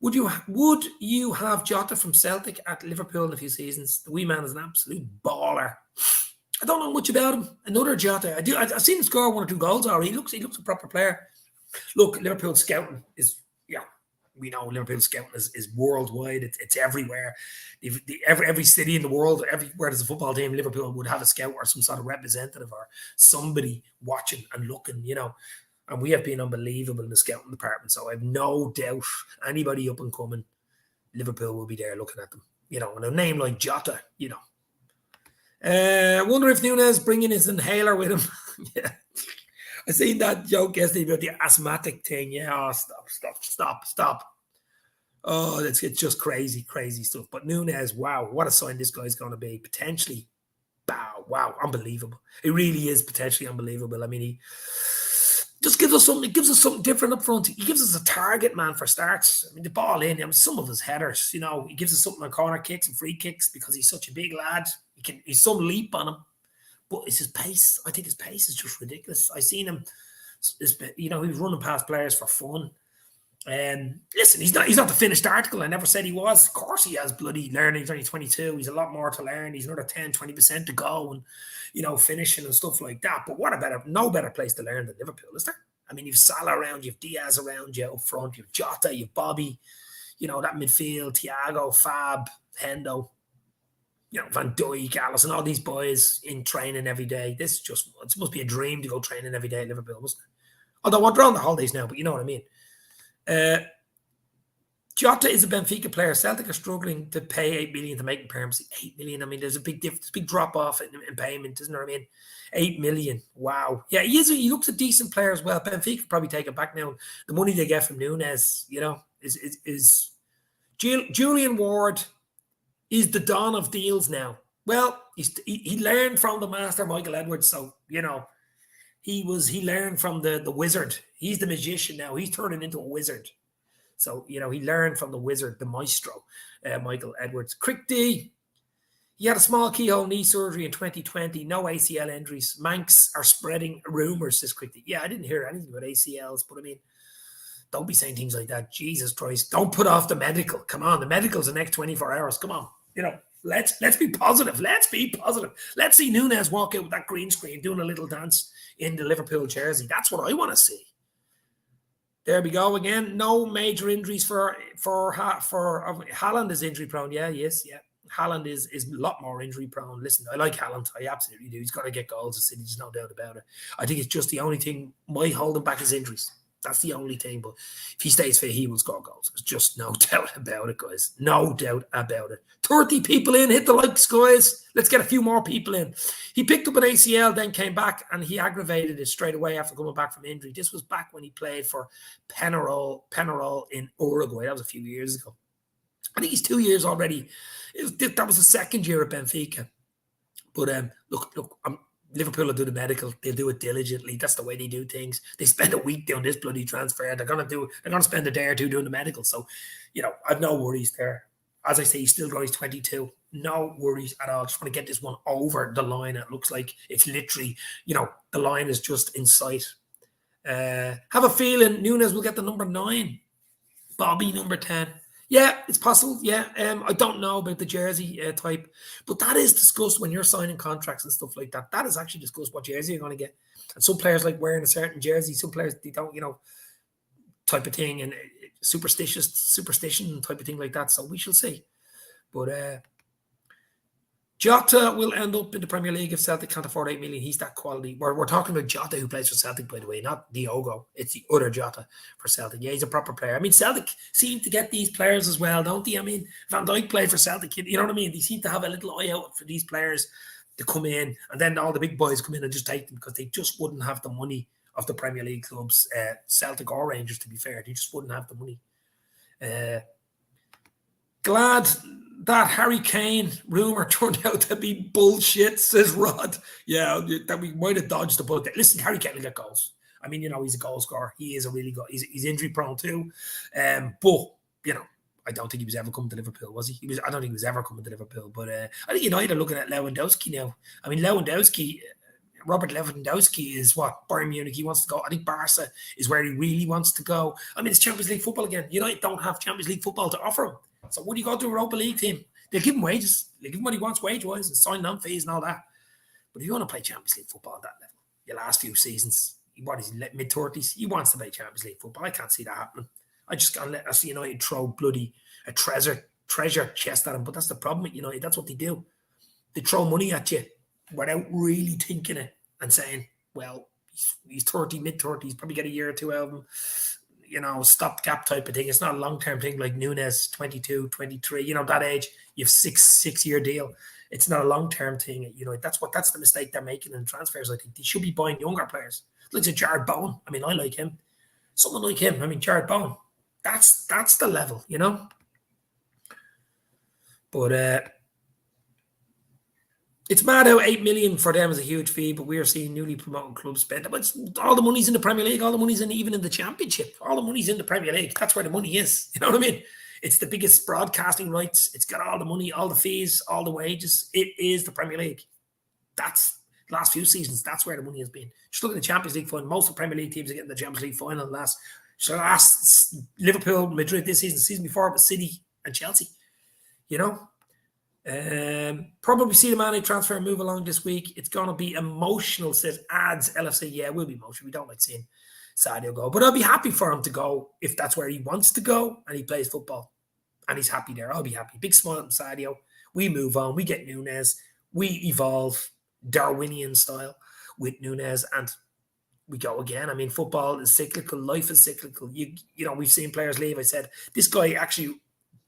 would you have Jota from Celtic at Liverpool in a few seasons? The wee man is an absolute baller. I don't know much about him. Another Jota. I've seen him score 1 or 2 goals already. He looks a proper player. Look, Liverpool scouting is, we know Liverpool scouting is worldwide. It's everywhere. Every city in the world, everywhere there's a football team, Liverpool would have a scout or some sort of representative or somebody watching and looking, And we have been unbelievable in the scouting department. So I have no doubt anybody up and coming, Liverpool will be there looking at them. And a name like Jota, I wonder if Nunez bringing his inhaler with him. Yeah. I seen that joke yesterday about the asthmatic thing. Yeah, stop. Oh, it's just crazy stuff. But Nunez, wow, what a sign this guy's going to be. Potentially, wow, unbelievable. It really is potentially unbelievable. I mean, he just gives us something. It gives us something different up front. He gives us a target man for starts. I mean, the ball in. I mean, some of his headers, he gives us something on corner kicks and free kicks because he's such a big lad. He's some leap on him, but it's his pace. I think his pace is just ridiculous. I seen him. He was running past players for fun. Listen, he's not the finished article. I never said he was. Of course, he has bloody learning. He's only 22. He's a lot more to learn. He's another 10-20% to go, and finishing and stuff like that. But no better place to learn than Liverpool, is there? I mean, you've Salah around, you've Diaz around you up front, you've Jota, you've Bobby, that midfield, Thiago, Fab, Hendo, Van Dijk, Alisson, all these boys in training every day. It must be a dream to go training every day at Liverpool, mustn't it? Although we're on the holidays now, but you know what I mean. Jota is a Benfica player. Celtic are struggling to pay 8 million to make him permanent. 8 million. I mean, there's a big difference, big drop off in payment, isn't there? I mean, 8 million. Wow. Yeah, he looks a decent player as well. Benfica probably take it back now. The money they get from Nunez, is Julian Ward is the Don of deals now. Well, he learned from the master Michael Edwards, so he learned from the wizard. He's the magician now. He's turning into a wizard. So, he learned from the wizard, the maestro, Michael Edwards. Crick D, he had a small keyhole knee surgery in 2020. No ACL injuries. Manx are spreading rumors, says Crick D. Yeah, I didn't hear anything about ACLs, but I mean, don't be saying things like that. Jesus Christ. Don't put off the medical. Come on. The medical's the next 24 hours. Come on. Let's be positive. Let's be positive. Let's see Nunez walk out with that green screen doing a little dance in the Liverpool jersey. That's what I want to see. There we go again. No major injuries for Haaland is injury prone. Yeah, yes, yeah. Haaland is a lot more injury prone. Listen, I like Haaland. I absolutely do. He's got to get goals. There's no doubt about it. I think it's just the only thing might hold him back is injuries. That's the only thing. But if he stays fit, he will score goals. There's just no doubt about it, guys. No doubt about it. 30 people in. Hit the likes, guys. Let's get a few more people in. He picked up an ACL, then came back, and he aggravated it straight away after coming back from injury. This was back when he played for Penarol in Uruguay. That was a few years ago. I think he's 2 years already. That was the second year at Benfica. But look, Liverpool will do the medical. They'll do it diligently. That's the way they do things. They spend a week doing this bloody transfer. They're gonna spend a day or two doing the medical. So, I've no worries there. As I say, he's still growing. He's 22. No worries at all. Just want to get this one over the line. It looks like it's literally, the line is just in sight. Have a feeling Nunez will get the number 9. Bobby number 10. Yeah, it's possible. Yeah, I don't know about the jersey type, but that is discussed when you're signing contracts and stuff like that. That is actually discussed what jersey you're going to get. And some players like wearing a certain jersey. Some players, they don't, type of thing, and superstition type of thing like that. So we shall see. But Jota will end up in the Premier League if Celtic can't afford 8 million. He's that quality. We're talking about Jota, who plays for Celtic, by the way, not Diogo. It's the other Jota for Celtic. Yeah, he's a proper player. I mean, Celtic seem to get these players as well, don't they? I mean, Van Dijk played for Celtic. You know what I mean? They seem to have a little eye out for these players to come in, and then all the big boys come in and just take them because they just wouldn't have the money of the Premier League clubs, Celtic or Rangers, to be fair. They just wouldn't have the money. Glad that Harry Kane rumour turned out to be bullshit, says Rod. Yeah, that we might have dodged the bullet. Listen, Harry Kane will get goals. I mean, he's a goal scorer. He is a really good. He's injury prone too. But I don't think he was ever coming to Liverpool, was he? I don't think he was ever coming to Liverpool. But I think United are looking at Lewandowski now. I mean, Robert Lewandowski is what Bayern Munich he wants to go. I think Barca is where he really wants to go. I mean, it's Champions League football again. United don't have Champions League football to offer him. So what do you go to a Europa League team? They'll give him wages. They'll give him what he wants wage-wise and sign on fees and all that. But if you want to play Champions League football at that level, your last few seasons, what is he, mid-30s? He wants to play Champions League football. I can't see that happening. I just can't let us United throw bloody a treasure chest at him. But that's the problem with United. That's what they do. They throw money at you without really thinking it and saying, well, he's 30, mid-30s, probably get a year or two out of him. Stopgap type of thing. It's not a long-term thing like Nunez, 22, 23. That age, you have six-year deal. It's not a long-term thing. That's the mistake they're making in transfers. I think they should be buying younger players. Like Jared Bowen. I mean, I like him. Someone like him. I mean, Jared Bowen. That's the level, But it's mad how 8 million for them is a huge fee, but we are seeing newly promoted clubs spend. But all the money's in the Premier League, all the money's even in the Championship. All the money's in the Premier League. That's where the money is. You know what I mean? It's the biggest broadcasting rights. It's got all the money, all the fees, all the wages. It is the Premier League. That's the last few seasons. That's where the money has been. Just look at the Champions League final. Most of the Premier League teams are getting the Champions League final last Liverpool, Madrid this season. The season before it was City and Chelsea. Probably see the Mane transfer move along this week. It's going to be emotional, says ads LFC. Yeah, it will be emotional. We don't like seeing Sadio go, but I'll be happy for him to go if that's where he wants to go and he plays football and he's happy there. I'll be happy. Big smile on Sadio. We move on. We get Nunez. We evolve Darwinian style with Nunez and we go again. I mean, football is cyclical. Life is cyclical. We've seen players leave. I said, this guy actually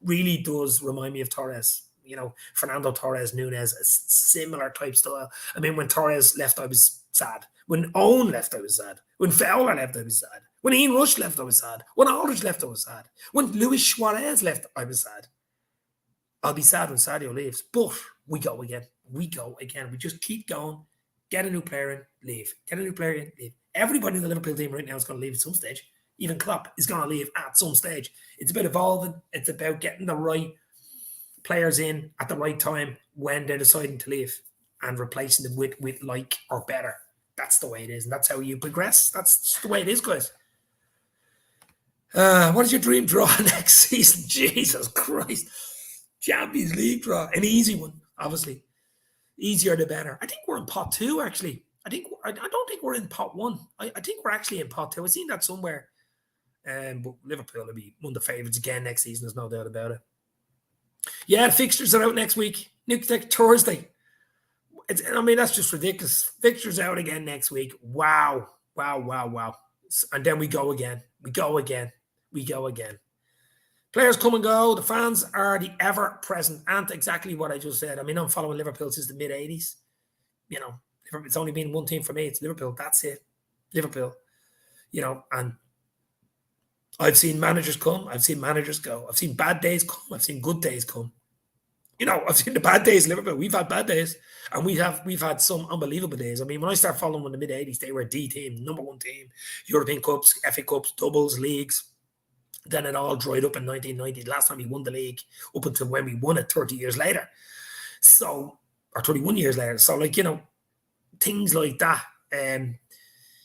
really does remind me of Torres. Fernando Torres, Nunez, a similar type style. I mean, when Torres left, I was sad. When Owen left, I was sad. When Fowler left, I was sad. When Ian Rush left, I was sad. When Aldridge left, I was sad. When Luis Suarez left, I was sad. I'll be sad when Sadio leaves. But we go again. We go again. We just keep going. Get a new player in, leave. Get a new player in, leave. Everybody in the Liverpool team right now is going to leave at some stage. Even Klopp is going to leave at some stage. It's about evolving. It's about getting the right players in at the right time when they're deciding to leave and replacing them with like or better. That's the way it is, and that's how you progress. That's the way it is, guys. What is your dream draw next season? Jesus Christ. Champions League draw. An easy one, obviously. Easier the better. I think we're in pot 2, actually. I don't think we're in pot 1. I think we're actually in pot 2. I've seen that somewhere. But Liverpool will be one of the favourites again next season. There's no doubt about it. Yeah, the fixtures are out next week. Next Thursday. That's just ridiculous. Fixtures out again next week. Wow. And then we go again. We go again. Players come and go. The fans are the ever-present. And exactly what I just said. I'm following Liverpool since the mid-'80s. It's only been one team for me. It's Liverpool. That's it. Liverpool. And I've seen managers come. I've seen managers go. I've seen bad days come. I've seen good days come. I've seen the bad days in Liverpool. We've had bad days, and we've had some unbelievable days. I mean, when I started following them in the mid '80s, they were a D team, number one team, European Cups, FA Cups, doubles, leagues. Then it all dried up in 1990. The last time we won the league, up until when we won it 30 years later. So, or 31 years later. So, things like that.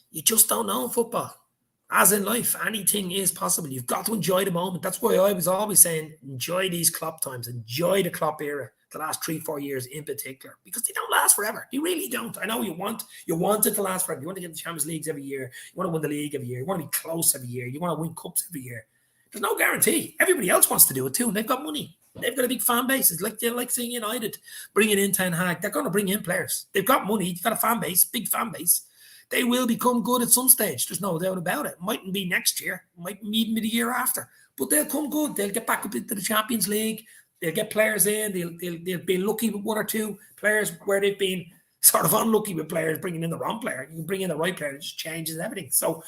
You just don't know in football. As in life, anything is possible. You've got to enjoy the moment. That's why I was always saying, enjoy these Klopp times, enjoy the Klopp era, the last 3-4 years in particular, because they don't last forever. They really don't. I know you want it to last forever. You want to get the Champions Leagues every year. You want to win the league every year. You want to be close every year. You want to win cups every year. There's no guarantee. Everybody else wants to do it too, and they've got money. They've got a big fan base. It's like seeing United bringing in Ten Hag. They're going to bring in players. They've got money. They've got a fan base, big fan base. They will become good at some stage. There's no doubt about it. Mightn't be next year. Mightn't even be the year after. But they'll come good. They'll get back up into the Champions League. They'll get players in. They'll be lucky with one or two players where they've been sort of unlucky with players bringing in the wrong player. You can bring in the right player. It just changes everything. So,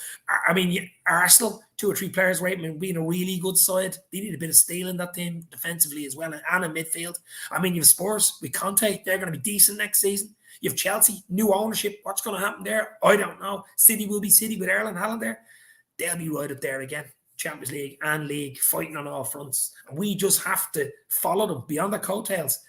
I mean, Arsenal, 2 or 3 players, right? I mean, being a really good side. They need a bit of steel in that team defensively as well, and in midfield. I mean, you have Spurs with Conte. They're going to be decent next season. You have Chelsea, new ownership. What's going to happen there? I don't know. City will be City with Erling Haaland there. They'll be right up there again. Champions League and League, fighting on all fronts. And we just have to follow them beyond their coattails.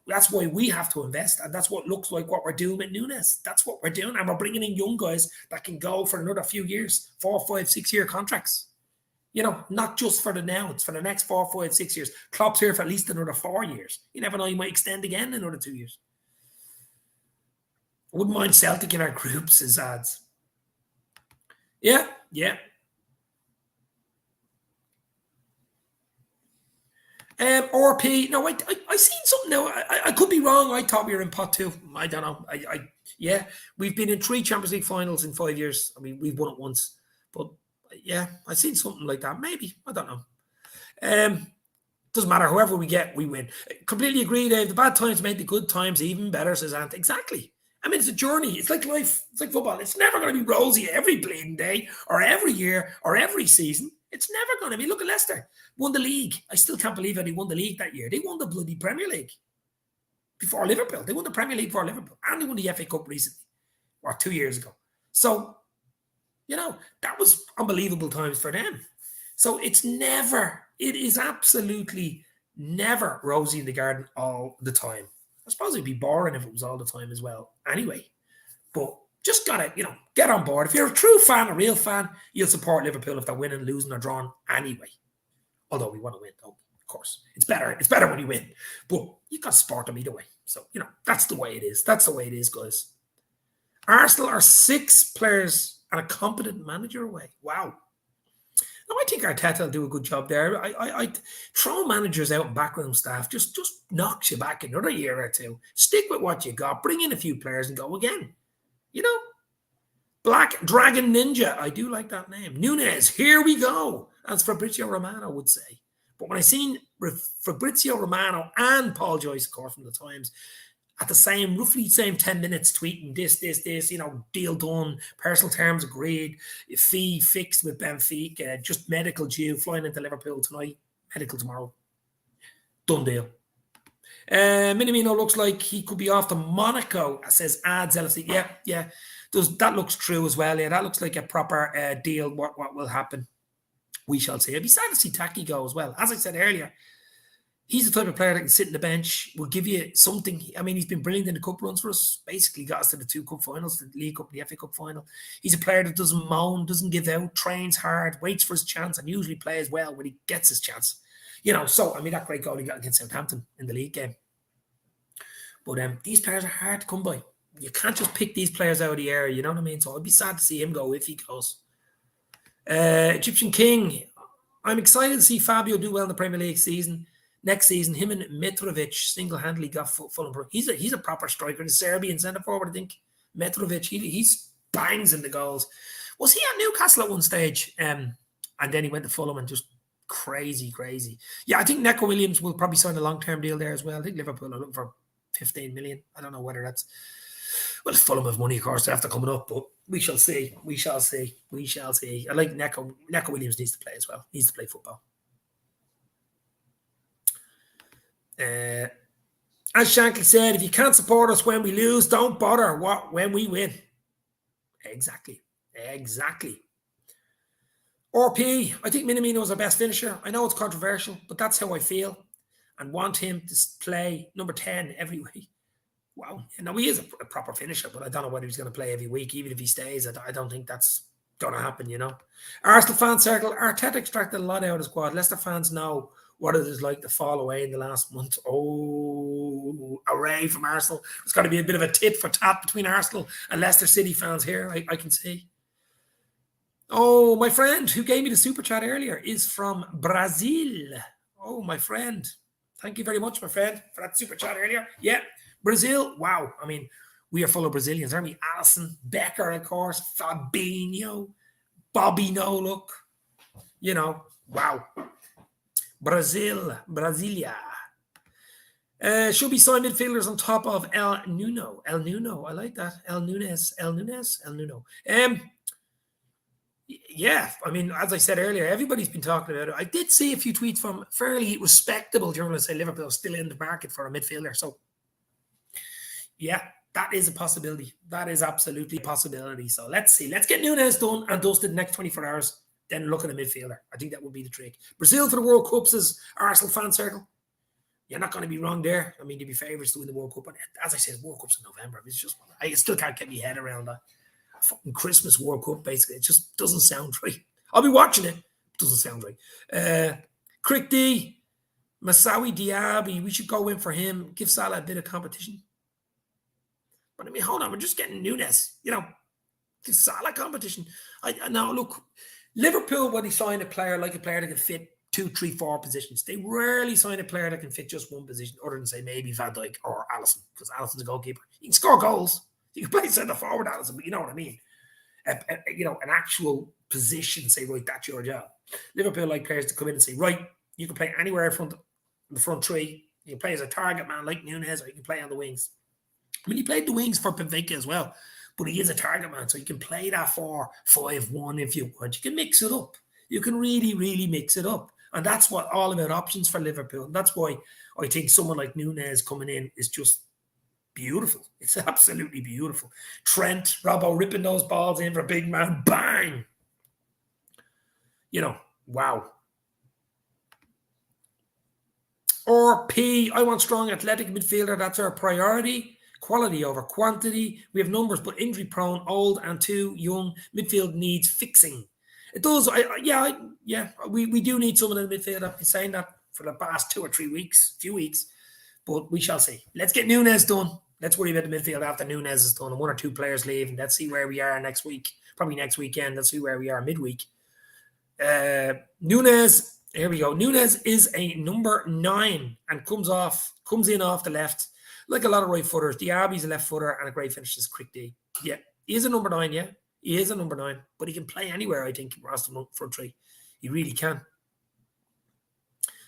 That's why we have to invest. And that's what looks like what we're doing with Nunez. That's what we're doing. And we're bringing in young guys that can go for another few years, 4, 5, 6-year contracts. Not just for the now. It's for the next 4, 5, 6 years. Klopp's here for at least another 4 years. You never know. He might extend again in another 2 years. I wouldn't mind Celtic in our groups, says ads. Yeah. RP. No, I seen something now. I could be wrong. I thought we were in pot 2. I don't know. Yeah, we've been in 3 Champions League finals in 5 years. I mean, we've won it once, but yeah, I seen something like that. Maybe, I don't know. Doesn't matter. Whoever we get, we win. Completely agree, Dave. The bad times made the good times even better, says Ant. Exactly. I mean, it's a journey. It's like life. It's like football. It's never going to be rosy every bleeding day or every year or every season. It's never going to be. Look at Leicester. Won the league. I still can't believe how they won the league that year. They won the bloody Premier League before Liverpool. They won the Premier League before Liverpool. And they won the FA Cup recently, or 2 years ago. So, that was unbelievable times for them. So it is absolutely never rosy in the garden all the time. I suppose it'd be boring if it was all the time as well. Anyway, but just gotta, get on board. If you're a true fan, a real fan, you'll support Liverpool if they're winning, losing, or drawn anyway. Although we want to win, though, of course. It's better when you win. But you got to support them either way. So, that's the way it is. That's the way it is, guys. Arsenal are 6 players and a competent manager away. Wow. No, I think Arteta will do a good job there. I throw managers out and backroom staff just knocks you back another year or 2. Stick with what you got. Bring in a few players and go again. Black Dragon Ninja. I do like that name. Nunez, here we go, as Fabrizio Romano would say. But when I seen Fabrizio Romano and Paul Joyce, of course, from the Times, at the roughly same 10 minutes tweeting this, deal done, personal terms agreed, fee fixed with Benfica, just medical due, flying into Liverpool tonight, medical tomorrow. Done deal. Minamino looks like he could be off to Monaco, says ads LFC. Yeah. That looks true as well. Yeah, that looks like a proper deal. What will happen? We shall see. It'd be sad to see Taki go as well. As I said earlier, he's the type of player that can sit in the bench, will give you something. I mean, he's been brilliant in the cup runs for us. Basically got us to the 2 cup finals, the League Cup, the FA Cup final. He's a player that doesn't moan, doesn't give out, trains hard, waits for his chance, and usually plays well when he gets his chance. So, I mean, that great goal he got against Southampton in the league game. But these players are hard to come by. You can't just pick these players out of the air, you know what I mean? So I'd be sad to see him go if he goes. Egyptian King. I'm excited to see Fabio do well in the Premier League season. Next season, him and Mitrovic single-handedly got Fulham. He's a proper striker. The Serbian centre-forward, I think. Mitrovic, he's bangs in the goals. Was he at Newcastle at one stage? And then he went to Fulham and just crazy. Yeah, I think Neco Williams will probably sign a long-term deal there as well. I think Liverpool are looking for 15 million. I don't know whether that's Well, Fulham have money, of course, after coming up, but we shall see. We shall see. We shall see. I like Neco. Neco Williams needs to play as well. Needs to play football. As Shankly said, if you can't support us when we lose, don't bother when we win. Exactly. RP, I think Minamino is our best finisher. I know it's controversial, but that's how I feel. And want him to play number 10 every week. Wow. Now, he is a proper finisher, but I don't know whether he's going to play every week. Even if he stays, I don't think that's going to happen, you know. Arsenal fan circle, Arteta extracted a lot out of the squad. Leicester fans know what it is like to fall away in the last month. Oh, array from Arsenal. It's got to be a bit of a tit for tat between Arsenal and Leicester City fans here, I can see. Oh, my friend who gave me the super chat earlier is from Brazil. Oh, my friend. Thank you very much, my friend, for that super chat earlier. Yeah, Brazil. Wow. I mean, we are full of Brazilians, aren't we? Alisson, Becker, of course, Fabinho, Bobby No, look. You know, wow. Brasilia. Should be signed midfielders on top of El Nuno. El Nuno, I like that. El Nunez. Yeah, I mean, as I said earlier, everybody's been talking about it. I did see a few tweets from fairly respectable journalists say Liverpool is still in the market for a midfielder. So, yeah, that is a possibility. That is absolutely a possibility. So let's see. Let's get Nunez done and dusted the next 24 hours. Then look at a midfielder. I think that would be the trick. Brazil for the World Cup, says Arsenal fan circle. You're not going to be wrong there. I mean, to be favourites to win the World Cup. But as I said, World Cup's in November. It's just, I still can't get my head around that. Fucking Christmas World Cup, basically. It just doesn't sound right. I'll be watching it. It doesn't sound right. Crick D, Massawi Diaby, we should go in for him. Give Salah a bit of competition. But I mean, hold on, we're just getting Nunez. You know, give Salah competition. Now, look, Liverpool, when they sign a player that can fit 2, 3, 4 positions, they rarely sign a player that can fit just one position, other than, say, maybe Van Dijk or Alisson, because Alisson's a goalkeeper. He can score goals. You can play centre forward, Alisson, but you know what I mean. You know, an actual position, say, right, that's your job. Liverpool like players to come in and say, right, you can play anywhere in the front three. You can play as a target man like Nunez, or you can play on the wings. I mean, he played the wings for Benfica as well, but he is a target man, so you can play that 4-5-1 if you want. You can mix it up. You can really, really mix it up. And that's what all about options for Liverpool. And that's why I think someone like Nunez coming in is just beautiful. It's absolutely beautiful. Trent, Robbo ripping those balls in for a big man. Bang! You know, wow. RP, I want strong athletic midfielder. That's our priority. Quality over quantity. We have numbers, but injury prone, old and too young. Midfield needs fixing. It does. We do need someone in the midfield. I've been saying that for the past 2 or 3 weeks, few weeks, but we shall see. Let's get Nunez done. Let's worry about the midfield after Nunez is done and 1 or 2 players leave, and let's see where we are next week. Probably next weekend. Let's see where we are midweek. Nunez. Here we go. Nunez is a number 9 and comes in off the left. Like a lot of right footers. Diaby's a left footer and a great finisher is Crick D. Yeah, he is a number 9, yeah. He is a number 9, but he can play anywhere, I think, across the front three. He really can.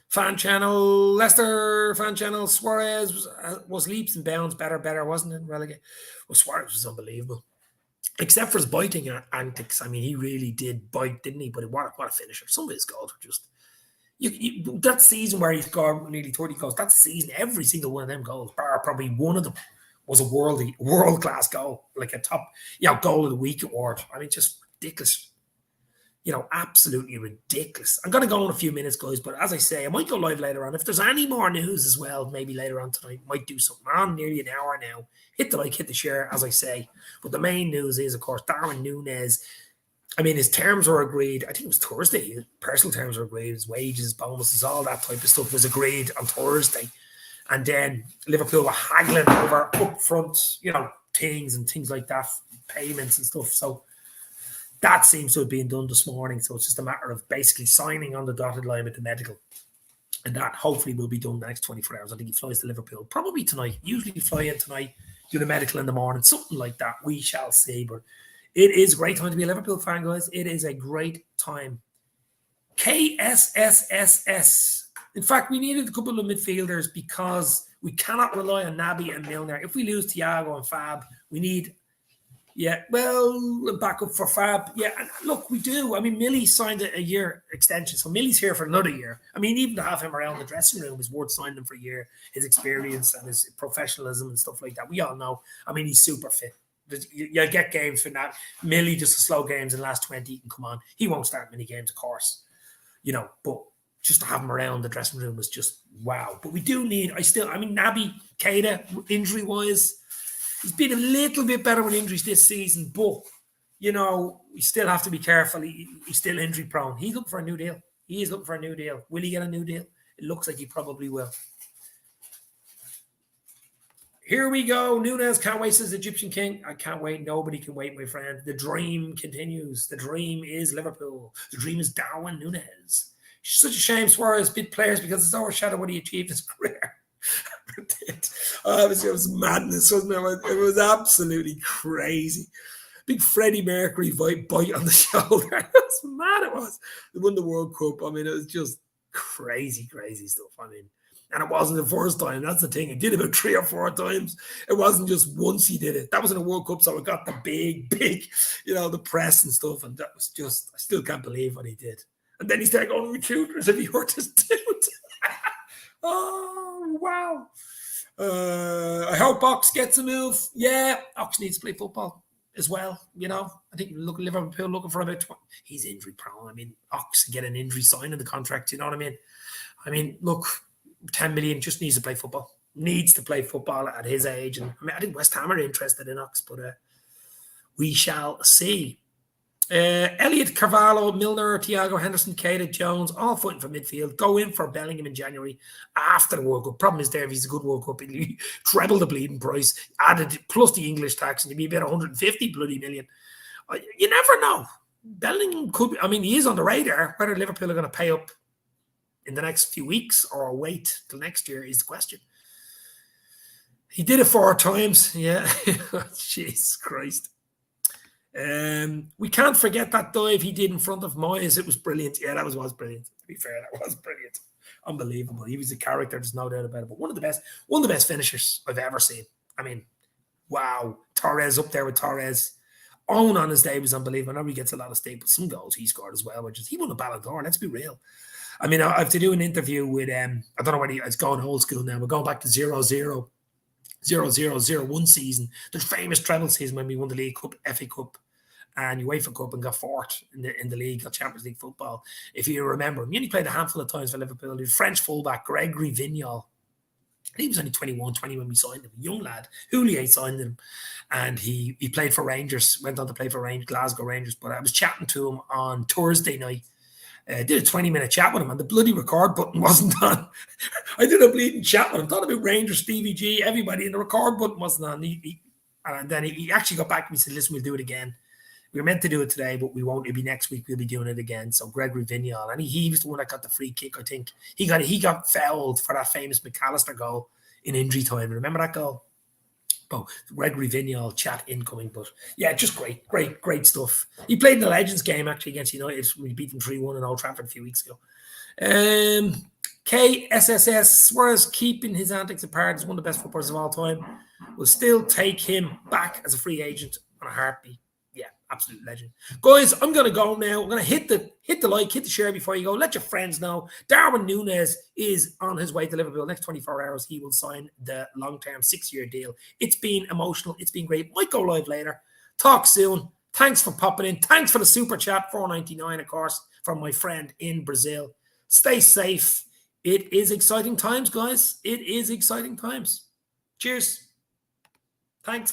Fan channel, Leicester fan channel, Suarez was leaps and bounds better, wasn't it? Relegate. Well, Suarez was unbelievable. Except for his biting antics. I mean, he really did bite, didn't he? But what a finisher. Some of his goals were just... that season where he scored nearly 30 goals, that season, every single one of them goals, bar probably one of them, was a world-class goal, like a top, goal of the week award. I mean, just ridiculous. Absolutely ridiculous. I'm going to go in a few minutes, guys, but as I say, I might go live later on. If there's any more news as well, maybe later on tonight, might do something. We're on nearly an hour now. Hit the like, hit the share, as I say. But the main news is, of course, Darwin Nunez. I mean, his terms were agreed. I think it was Thursday. His personal terms were agreed. His wages, bonuses, all that type of stuff was agreed on Thursday. And then Liverpool were haggling over upfront, things like that, payments and stuff. So that seems to have been done this morning. So it's just a matter of basically signing on the dotted line with the medical. And that hopefully will be done the next 24 hours. I think he flies to Liverpool probably tonight. Usually fly in tonight, do the medical in the morning, something like that. We shall see. But it is a great time to be a Liverpool fan, guys. It is a great time. KSSSS. In fact, we needed a couple of midfielders because We cannot rely on Naby and Milner. If we lose Thiago and Fab, we need, backup for Fab. Yeah, and look, we do. I mean, Millie signed a year extension, so Millie's here for another year. I mean, even to have him around the dressing room is worth signing him for a year. His experience and his professionalism and stuff like that. We all know. I mean, he's super fit. You'll get games for that. Millie just slow games in the last 20 and come on. He won't start many games, of course. But just to have him around the dressing room was just wow. But we do need, Naby Keita, injury-wise, he's been a little bit better with injuries this season, but, we still have to be careful. He's still injury-prone. He's looking for a new deal. He is looking for a new deal. Will he get a new deal? It looks like he probably will. Here we go. Nunez can't wait, says Egyptian King. I can't wait. Nobody can wait, my friend. The dream continues. The dream is Liverpool. The dream is Darwin Nunez. It's such a shame Suarez bid players because it's overshadowed what he achieved in his career. It was madness, wasn't it? It was absolutely crazy. Big Freddie Mercury bite on the shoulder. That's mad it was. They won the World Cup. I mean, it was just crazy stuff. I mean, and it wasn't the first time. That's the thing. He did it about 3 or 4 times. It wasn't just once he did it. That was in a World Cup, so it got the big, the press and stuff. And that was just, I still can't believe what he did. And then he started going with tutors if he hurt his dude. Oh, wow. I hope Ox gets a move. Yeah, Ox needs to play football as well. I think look at Liverpool looking for about 20. He's injury prone. I mean, Ox can get an injury sign in the contract. You know what I mean? I mean, look, 10 million just needs to play football. Needs to play football at his age. And I think West Ham are interested in Ox, but we shall see. Elliot, Carvalho, Milner, Thiago, Henderson, Keita, Jones, all fighting for midfield. Go in for Bellingham in January after the World Cup. Problem is there, if he's a good World Cup, he'll treble the bleeding price, added plus the English tax, and he'd be about 150 bloody million. You never know. Bellingham could be, he is on the radar. Whether Liverpool are going to pay up in the next few weeks or wait till next year is the question. He did it 4 times. Yeah. Jesus Christ. We can't forget that dive he did in front of Moyes. It was brilliant. Yeah, that was brilliant. To be fair, that was brilliant. Unbelievable. He was a character, there's no doubt about it. But one of the best finishers I've ever seen. I mean, wow. Torres up there with Torres. Owen on his day was unbelievable. I know he gets a lot of stake, but some goals he scored as well, he won a Ballon d'Or. Let's be real. I mean, I have to do an interview with I don't know whether it's going old school now. We're going back to 0-0, 0-0-0-1 season. The famous treble season when we won the League Cup, FA Cup, and UEFA Cup and got 4th in the league, got Champions League football. If you remember him, he only played a handful of times for Liverpool. He was French fullback, Gregory Vignal. He was only 21, 20 when we signed him. Young lad. Houllier signed him. And he played for Rangers, went on to play for Glasgow Rangers. But I was chatting to him on Thursday night. Did a 20-minute chat with him, and the bloody record button wasn't on. I did a bleeding chat with him. Thought about Rangers, Stevie G, everybody, and the record button wasn't on. And then he actually got back to me and said, listen, we'll do it again. We were meant to do it today, but we won't. It'll be next week. We'll be doing it again. So Gregory Vignal, and he was the one that got the free kick, I think. He got fouled for that famous McAllister goal in injury time. Remember that goal? Oh, Gregory Vignal chat incoming. But yeah, just great stuff. He played in the Legends game actually against United. We beat them 3-1 in Old Trafford a few weeks ago. KSSS, Suarez keeping his antics apart is one of the best footballers of all time. We'll still take him back as a free agent on a heartbeat. Yeah, absolute legend. Guys, I'm going to go now. I'm going to hit the like, hit the share before you go. Let your friends know. Darwin Nunez is on his way to Liverpool. Next 24 hours, he will sign the long-term 6-year deal. It's been emotional. It's been great. Might go live later. Talk soon. Thanks for popping in. Thanks for the super chat, $4.99, of course, from my friend in Brazil. Stay safe. It is exciting times, guys. It is exciting times. Cheers. Thanks.